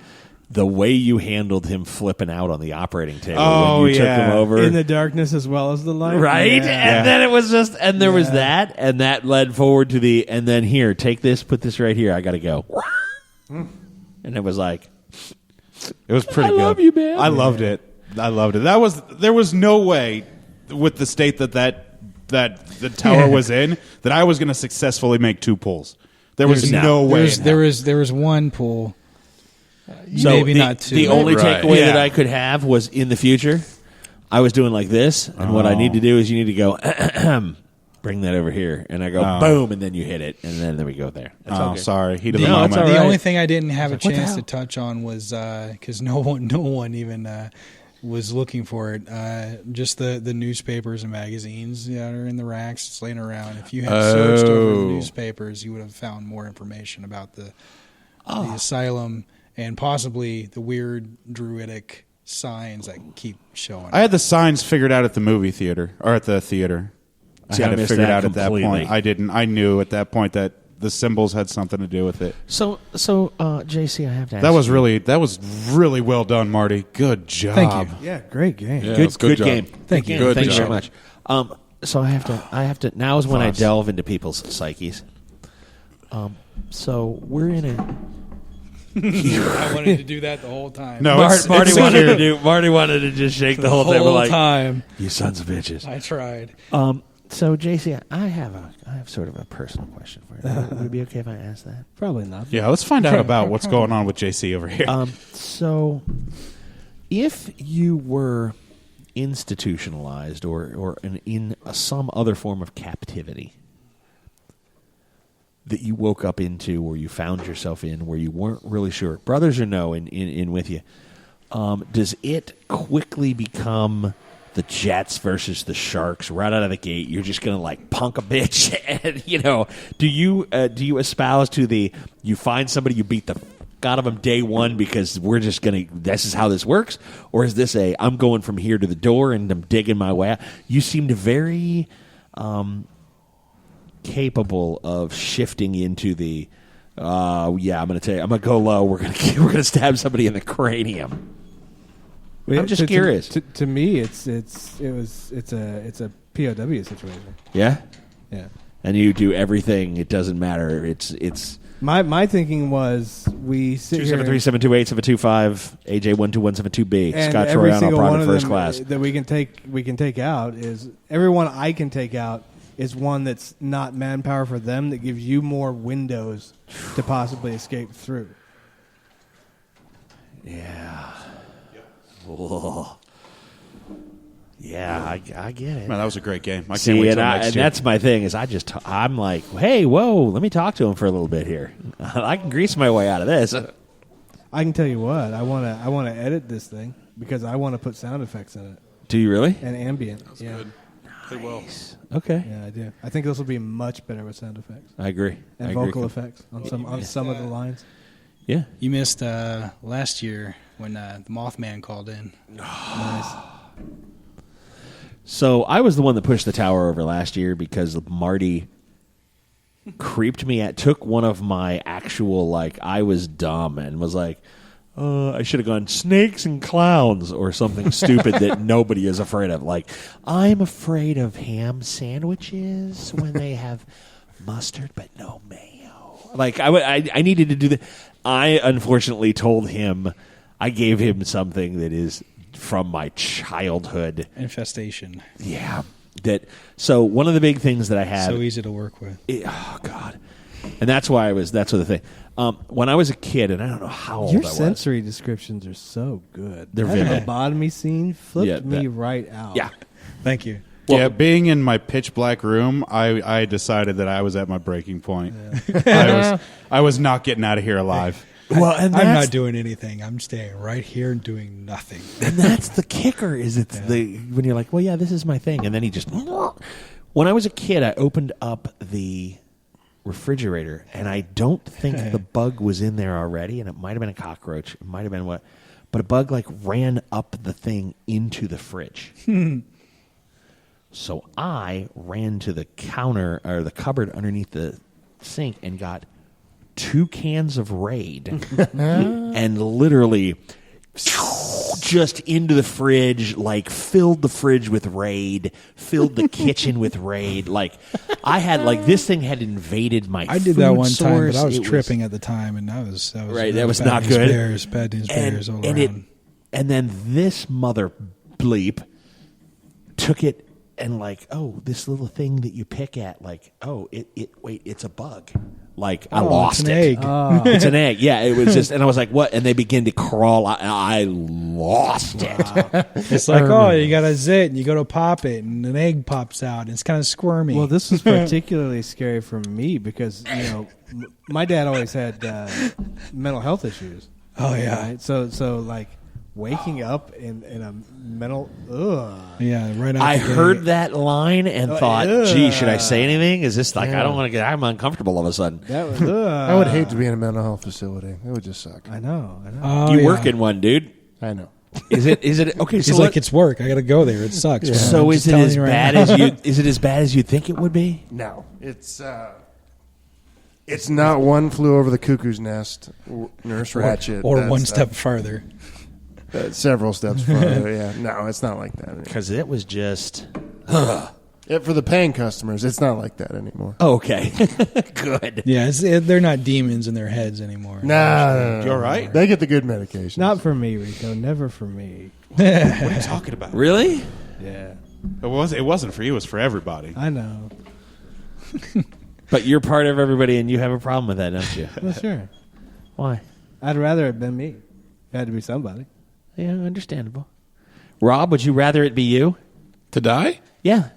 Speaker 7: the way you handled him flipping out on the operating table when you took him over.
Speaker 6: In the darkness as well as the light.
Speaker 7: Right?
Speaker 6: Yeah.
Speaker 7: And then it was just, and there was that, and that led forward to the, and then here, take this, put this right here, I got to go. And it was like,
Speaker 2: It was pretty good.
Speaker 7: I love you, man.
Speaker 2: I loved it. There was no way with the state that the tower was in that I was going to successfully make two pulls. There was no way. in hell.
Speaker 5: There was one pool.
Speaker 7: so
Speaker 5: Maybe
Speaker 7: the,
Speaker 5: not two.
Speaker 7: The only
Speaker 3: Right.
Speaker 7: takeaway that
Speaker 2: Yeah.
Speaker 7: I could have was in the future, I was doing like this, and what I need to do is you need to go, bring that over here, and I go, boom, and then you hit it, and then there we go there. That's
Speaker 2: Oh,
Speaker 7: okay.
Speaker 2: sorry. Heat of the
Speaker 7: No, it's
Speaker 2: moment.
Speaker 7: all
Speaker 5: The
Speaker 7: right.
Speaker 5: only thing I didn't have a
Speaker 7: what the
Speaker 5: chance
Speaker 7: hell?
Speaker 5: to touch on was because no one even was looking for it. Just the newspapers and magazines that are in the racks, it's laying around. If you had searched over the newspapers, you would have found more information about the asylum and possibly the weird druidic signs that keep showing.
Speaker 2: I had the signs figured out at the movie theater or at the theater.
Speaker 7: See,
Speaker 2: I
Speaker 7: I
Speaker 2: had it
Speaker 7: missed
Speaker 2: figured
Speaker 7: that
Speaker 2: out at that
Speaker 7: completely.
Speaker 2: point. I didn't. I knew at that point that the symbols had something to do with it.
Speaker 7: So, JC, I have to ask
Speaker 2: That was
Speaker 7: you.
Speaker 2: really well done, Marty. Good job.
Speaker 5: Thank you.
Speaker 6: Yeah, great game.
Speaker 3: Yeah, it
Speaker 7: Good,
Speaker 3: was
Speaker 7: good
Speaker 3: job.
Speaker 7: game.
Speaker 5: Thank you.
Speaker 3: Good
Speaker 7: Thank you
Speaker 3: job.
Speaker 7: very much. So I have to. Now is when I delve into people's psyches. So we're in a.
Speaker 5: I wanted to do that the whole time.
Speaker 2: No,
Speaker 7: Marty wanted to just shake the whole
Speaker 5: the
Speaker 7: table
Speaker 5: whole
Speaker 7: like
Speaker 5: time.
Speaker 7: you sons of bitches.
Speaker 5: I tried.
Speaker 7: So JC, I have sort of a personal question for you. Would it be okay if I ask that?
Speaker 6: Probably not.
Speaker 2: Yeah, let's find out about what's going on with JC over here.
Speaker 7: So, if you were institutionalized or in some other form of captivity, that you woke up into or you found yourself in where you weren't really sure, brothers or no, in with you, does it quickly become the Jets versus the Sharks right out of the gate? You're just gonna like punk a bitch, and do you espouse to the you find somebody, you beat the f- out of them day one because we're just gonna, this is how this works, or is this a I'm going from here to the door and I'm digging my way out? You seemed very capable of shifting into the I'm gonna go low. We're gonna stab somebody in the cranium. I'm just curious.
Speaker 6: To me, it's a POW situation.
Speaker 7: Yeah,
Speaker 6: Yeah.
Speaker 7: and you do everything. It doesn't matter. It's
Speaker 6: My thinking was we sit here
Speaker 7: 273-728-725 AJ 12172B
Speaker 6: and
Speaker 7: Scott
Speaker 6: every
Speaker 7: Troiano,
Speaker 6: single one
Speaker 7: private
Speaker 6: of
Speaker 7: first
Speaker 6: them
Speaker 7: class.
Speaker 6: that we can take out is everyone I can take out is one that's not manpower for them, that gives you more windows to possibly escape through.
Speaker 7: Yeah. Whoa. Yeah, I get it.
Speaker 2: Man, that was a great game. I can't
Speaker 7: See,
Speaker 2: wait
Speaker 7: and,
Speaker 2: till next year.
Speaker 7: that's my thing is I'm like, hey, whoa, let me talk to him for a little bit here. I can grease my way out of this.
Speaker 6: I can tell you what, I want to edit this thing because I want to put sound effects in it
Speaker 7: Do you really?
Speaker 6: and ambient.
Speaker 3: That's
Speaker 6: yeah.
Speaker 3: good. They will.
Speaker 7: Okay.
Speaker 6: Yeah, I do. I think this will be much better with sound effects
Speaker 7: I agree.
Speaker 6: and
Speaker 7: I agree.
Speaker 6: vocal effects on some of the lines.
Speaker 7: Yeah.
Speaker 5: You missed last year when the Mothman called in.
Speaker 6: Nice.
Speaker 7: So I was the one that pushed the tower over last year because Marty creeped me at, took one of my actual, like, I was dumb and was like, I should have gone snakes and clowns or something stupid that nobody is afraid of. Like, I'm afraid of ham sandwiches when they have mustard but no mayo. Like, I needed to do that. I unfortunately told him, I gave him something that is from my childhood.
Speaker 5: Infestation.
Speaker 7: Yeah. So one of the big things that I had.
Speaker 5: So easy to work with.
Speaker 7: Oh, God. And that's why that's the thing. When I was a kid, and I don't know how old
Speaker 6: Your
Speaker 7: I was.
Speaker 6: sensory descriptions are so good.
Speaker 7: They're
Speaker 6: that
Speaker 7: vivid.
Speaker 6: lobotomy scene flipped
Speaker 7: Yeah,
Speaker 6: me
Speaker 7: that-
Speaker 6: right out.
Speaker 7: Yeah.
Speaker 5: Thank you.
Speaker 2: Yeah, being in my pitch black room, I decided that I was at my breaking point. I was not getting out of here alive.
Speaker 7: Well, and
Speaker 5: I'm
Speaker 7: that's,
Speaker 5: not doing anything. I'm staying right here and doing nothing.
Speaker 7: and that's the kicker. Is it's when you're like, well, yeah, this is my thing, and then he just. When I was a kid, I opened up the refrigerator, and I don't think the bug was in there already, and it might have been a cockroach. It might have been what, but a bug like ran up the thing into the fridge. So I ran to the counter or the cupboard underneath the sink and got 2 cans of Raid and literally just into the fridge, like filled the fridge with Raid, filled the kitchen with Raid. Like I had, like this thing had invaded my.
Speaker 5: I did
Speaker 7: food
Speaker 5: that one time, but
Speaker 7: source.
Speaker 5: I was
Speaker 7: It
Speaker 5: tripping at the time, and that was
Speaker 7: Right, that was
Speaker 5: bad
Speaker 7: not
Speaker 5: news
Speaker 7: good.
Speaker 5: Bears, bad news bears all around.
Speaker 7: And then this mother bleep took it and like, oh, this little thing that you pick at, like, oh, wait, it's a bug. Like I lost
Speaker 5: it's an
Speaker 7: it.
Speaker 5: egg.
Speaker 7: It's an egg. Yeah, it was just, and I was like, what? And they begin to crawl out, and I lost it.
Speaker 5: It's like, oh, you got a zit, and you go to pop it, and an egg pops out, and it's kind of squirmy.
Speaker 6: Well, this was particularly scary for me because my dad always had mental health issues.
Speaker 5: Oh, yeah.
Speaker 6: Right? So like waking up in a mental
Speaker 5: yeah, right out
Speaker 7: I
Speaker 5: the gate.
Speaker 7: heard that line and thought, gee, should I say anything? Is this like, I don't
Speaker 6: Yeah.
Speaker 7: want to get, I'm uncomfortable all of a sudden.
Speaker 6: that was
Speaker 4: I would hate to be in a mental health facility. It would just suck.
Speaker 6: I know.
Speaker 5: Oh,
Speaker 7: You
Speaker 5: yeah.
Speaker 7: work in one, dude.
Speaker 4: I know.
Speaker 7: Is it okay?
Speaker 5: He's
Speaker 7: So
Speaker 5: like, it's work. I got to go there. It sucks. man.
Speaker 7: so
Speaker 5: I'm
Speaker 7: is
Speaker 5: just
Speaker 7: it
Speaker 5: telling
Speaker 7: as
Speaker 5: you right
Speaker 7: bad
Speaker 5: now.
Speaker 7: as you? Is it as bad as you think it would be?
Speaker 4: No, it's not One Flew Over the Cuckoo's Nest, Nurse Ratchet,
Speaker 5: or
Speaker 4: that
Speaker 5: one
Speaker 4: stuff.
Speaker 5: step farther.
Speaker 4: Several steps further. Yeah, no, it's not like that.
Speaker 7: Because it was just
Speaker 4: For the paying customers, it's not like that anymore.
Speaker 7: okay. Good.
Speaker 5: Yeah, they're not demons in their heads anymore.
Speaker 4: No.
Speaker 2: You all right?
Speaker 4: They get the good medication.
Speaker 6: Not for me, Rico. Never for me.
Speaker 2: What are you talking about?
Speaker 7: Really?
Speaker 6: Yeah,
Speaker 2: It wasn't for you. It was for everybody.
Speaker 6: I know.
Speaker 7: But you're part of everybody, and you have a problem with that, don't you?
Speaker 6: Well, sure.
Speaker 7: Why?
Speaker 6: I'd rather it been me. It had to be somebody.
Speaker 7: Yeah, understandable. Rob, would you rather it be you?
Speaker 3: To die?
Speaker 7: Yeah.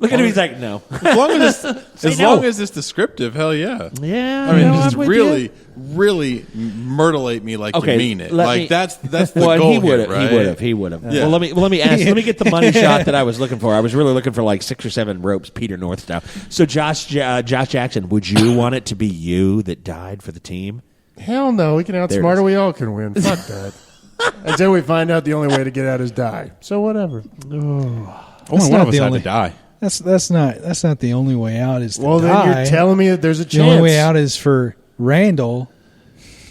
Speaker 7: Look at him. He's like, no.
Speaker 3: As long as it's, as
Speaker 7: no.
Speaker 3: long as it's descriptive, hell yeah.
Speaker 7: Yeah.
Speaker 3: I mean,
Speaker 7: you know,
Speaker 3: just
Speaker 7: I'm with
Speaker 3: really,
Speaker 7: you.
Speaker 3: really myrtleate me like
Speaker 7: Okay,
Speaker 3: you mean it.
Speaker 7: let
Speaker 3: Like
Speaker 7: me-
Speaker 3: that's the
Speaker 7: Well,
Speaker 3: goal
Speaker 7: he would
Speaker 3: here,
Speaker 7: have.
Speaker 3: right?
Speaker 7: He would have.
Speaker 3: Yeah.
Speaker 7: Well, let me ask. Let me get the money shot that I was looking for. I was really looking for like 6 or 7 ropes, Peter North style. So, Josh Jackson, would you want it to be you that died for the team?
Speaker 4: Hell no, we can
Speaker 7: There it
Speaker 4: outsmart
Speaker 7: is.
Speaker 4: her. We all can win. Fuck that. Until we find out the only way to get out is die. So whatever.
Speaker 2: Only
Speaker 5: That's
Speaker 2: one
Speaker 5: not
Speaker 2: of us
Speaker 5: the
Speaker 2: had
Speaker 5: only-
Speaker 2: to die.
Speaker 5: That's not the only way out. Is to
Speaker 4: Well, then
Speaker 5: die.
Speaker 4: you're telling me that there's a chance.
Speaker 5: The only way out is for Randall.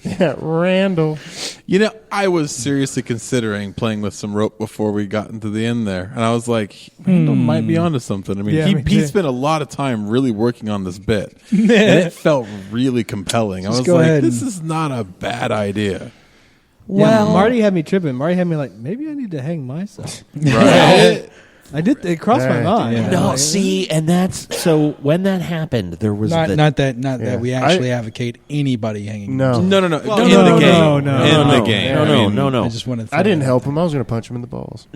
Speaker 4: Yeah, Randall.
Speaker 3: You know, I was seriously considering playing with some rope before we got into the end there, and I was like, Randall might be onto something. I mean,
Speaker 6: Yeah, me
Speaker 3: he
Speaker 6: too.
Speaker 3: spent a lot of time really working on this bit, and it felt really compelling. I
Speaker 5: Just
Speaker 3: was
Speaker 5: go
Speaker 3: like,
Speaker 5: ahead
Speaker 3: this
Speaker 5: and-
Speaker 3: is not a bad idea.
Speaker 6: Yeah, Marty had me tripping. Marty had me like, maybe I need to hang myself.
Speaker 3: Right?
Speaker 6: I did. It crossed my
Speaker 4: Right.
Speaker 6: mind.
Speaker 5: Yeah.
Speaker 7: No, see, and that's so. When that happened, there was
Speaker 5: Not
Speaker 7: the
Speaker 5: that we actually advocate anybody hanging.
Speaker 4: No.
Speaker 3: No, in
Speaker 6: no,
Speaker 3: the
Speaker 6: no,
Speaker 3: game.
Speaker 6: no,
Speaker 3: in
Speaker 6: no.
Speaker 3: the game.
Speaker 7: No,
Speaker 3: I
Speaker 7: no,
Speaker 3: mean,
Speaker 7: no, no.
Speaker 5: I just want to.
Speaker 4: I didn't help him. I was going to punch him in the balls.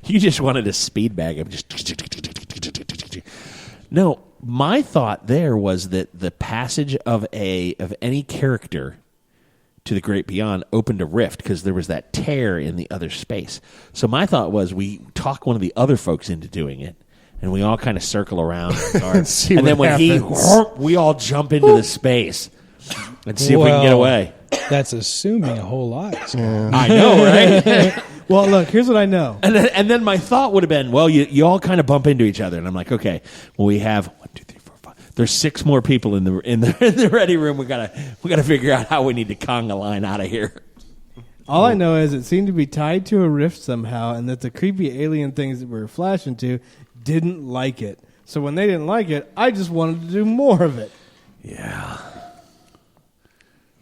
Speaker 7: You just wanted to speed bag him. Just no. My thought there was that the passage of any character to the great beyond opened a rift because there was that tear in the other space. So my thought was we talk one of the other folks into doing it, and we all kind of circle around and
Speaker 4: see
Speaker 7: and then
Speaker 4: what
Speaker 7: when
Speaker 4: happens.
Speaker 7: we all jump into the space and see if we can get
Speaker 5: Well,
Speaker 7: away.
Speaker 5: That's assuming a whole lot.
Speaker 7: I know, right?
Speaker 6: Well, look, here's what I know.
Speaker 7: And then my thought would have been, well, you all kind of bump into each other, and I'm like, okay, well, we have 1, 2, 3, 4, 5. There's 6 more people in the ready room. We gotta figure out how we need to conga line out of here.
Speaker 6: All I know is it seemed to be tied to a rift somehow, and that the creepy alien things that we were flashing to didn't like it. So when they didn't like it, I just wanted to do more of it.
Speaker 7: Yeah,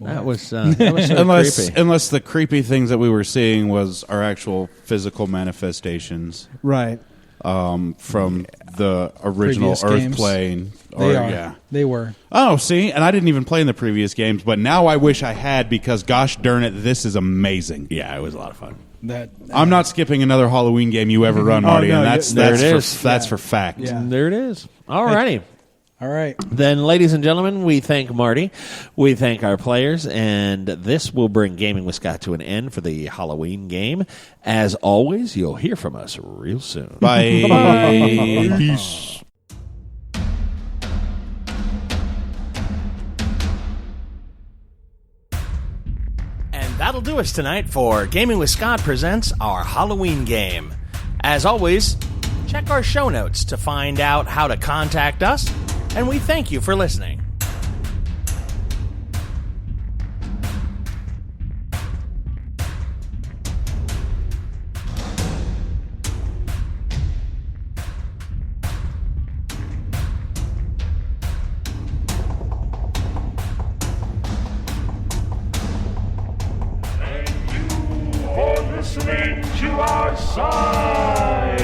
Speaker 7: that was so
Speaker 2: Unless
Speaker 7: creepy.
Speaker 2: unless the creepy things that we were seeing was our actual physical manifestations
Speaker 6: Right.
Speaker 2: from the original
Speaker 5: Previous
Speaker 2: Earth
Speaker 5: games.
Speaker 2: plane.
Speaker 5: They are.
Speaker 2: Yeah.
Speaker 5: They were.
Speaker 2: Oh, see, and I didn't even play in the previous games, but now I wish I had because, gosh darn it, this is amazing.
Speaker 7: Yeah, it was a lot of fun.
Speaker 5: That
Speaker 2: I'm not skipping another Halloween game you ever run,
Speaker 6: Oh,
Speaker 2: Marty,
Speaker 6: no,
Speaker 2: and that's
Speaker 7: there
Speaker 2: that's
Speaker 7: it
Speaker 2: for,
Speaker 7: is.
Speaker 2: that's for fact.
Speaker 6: Yeah.
Speaker 7: There it is. All righty.
Speaker 5: all right.
Speaker 7: Then, ladies and gentlemen, we thank Marty. We thank our players, and this will bring Gaming with Scott to an end for the Halloween game. As always, you'll hear from us real soon.
Speaker 2: Bye. Peace.
Speaker 1: And that'll do us tonight for Gaming with Scott presents our Halloween game. As always, check our show notes to find out how to contact us, and we thank you for listening.
Speaker 8: For listening to our side.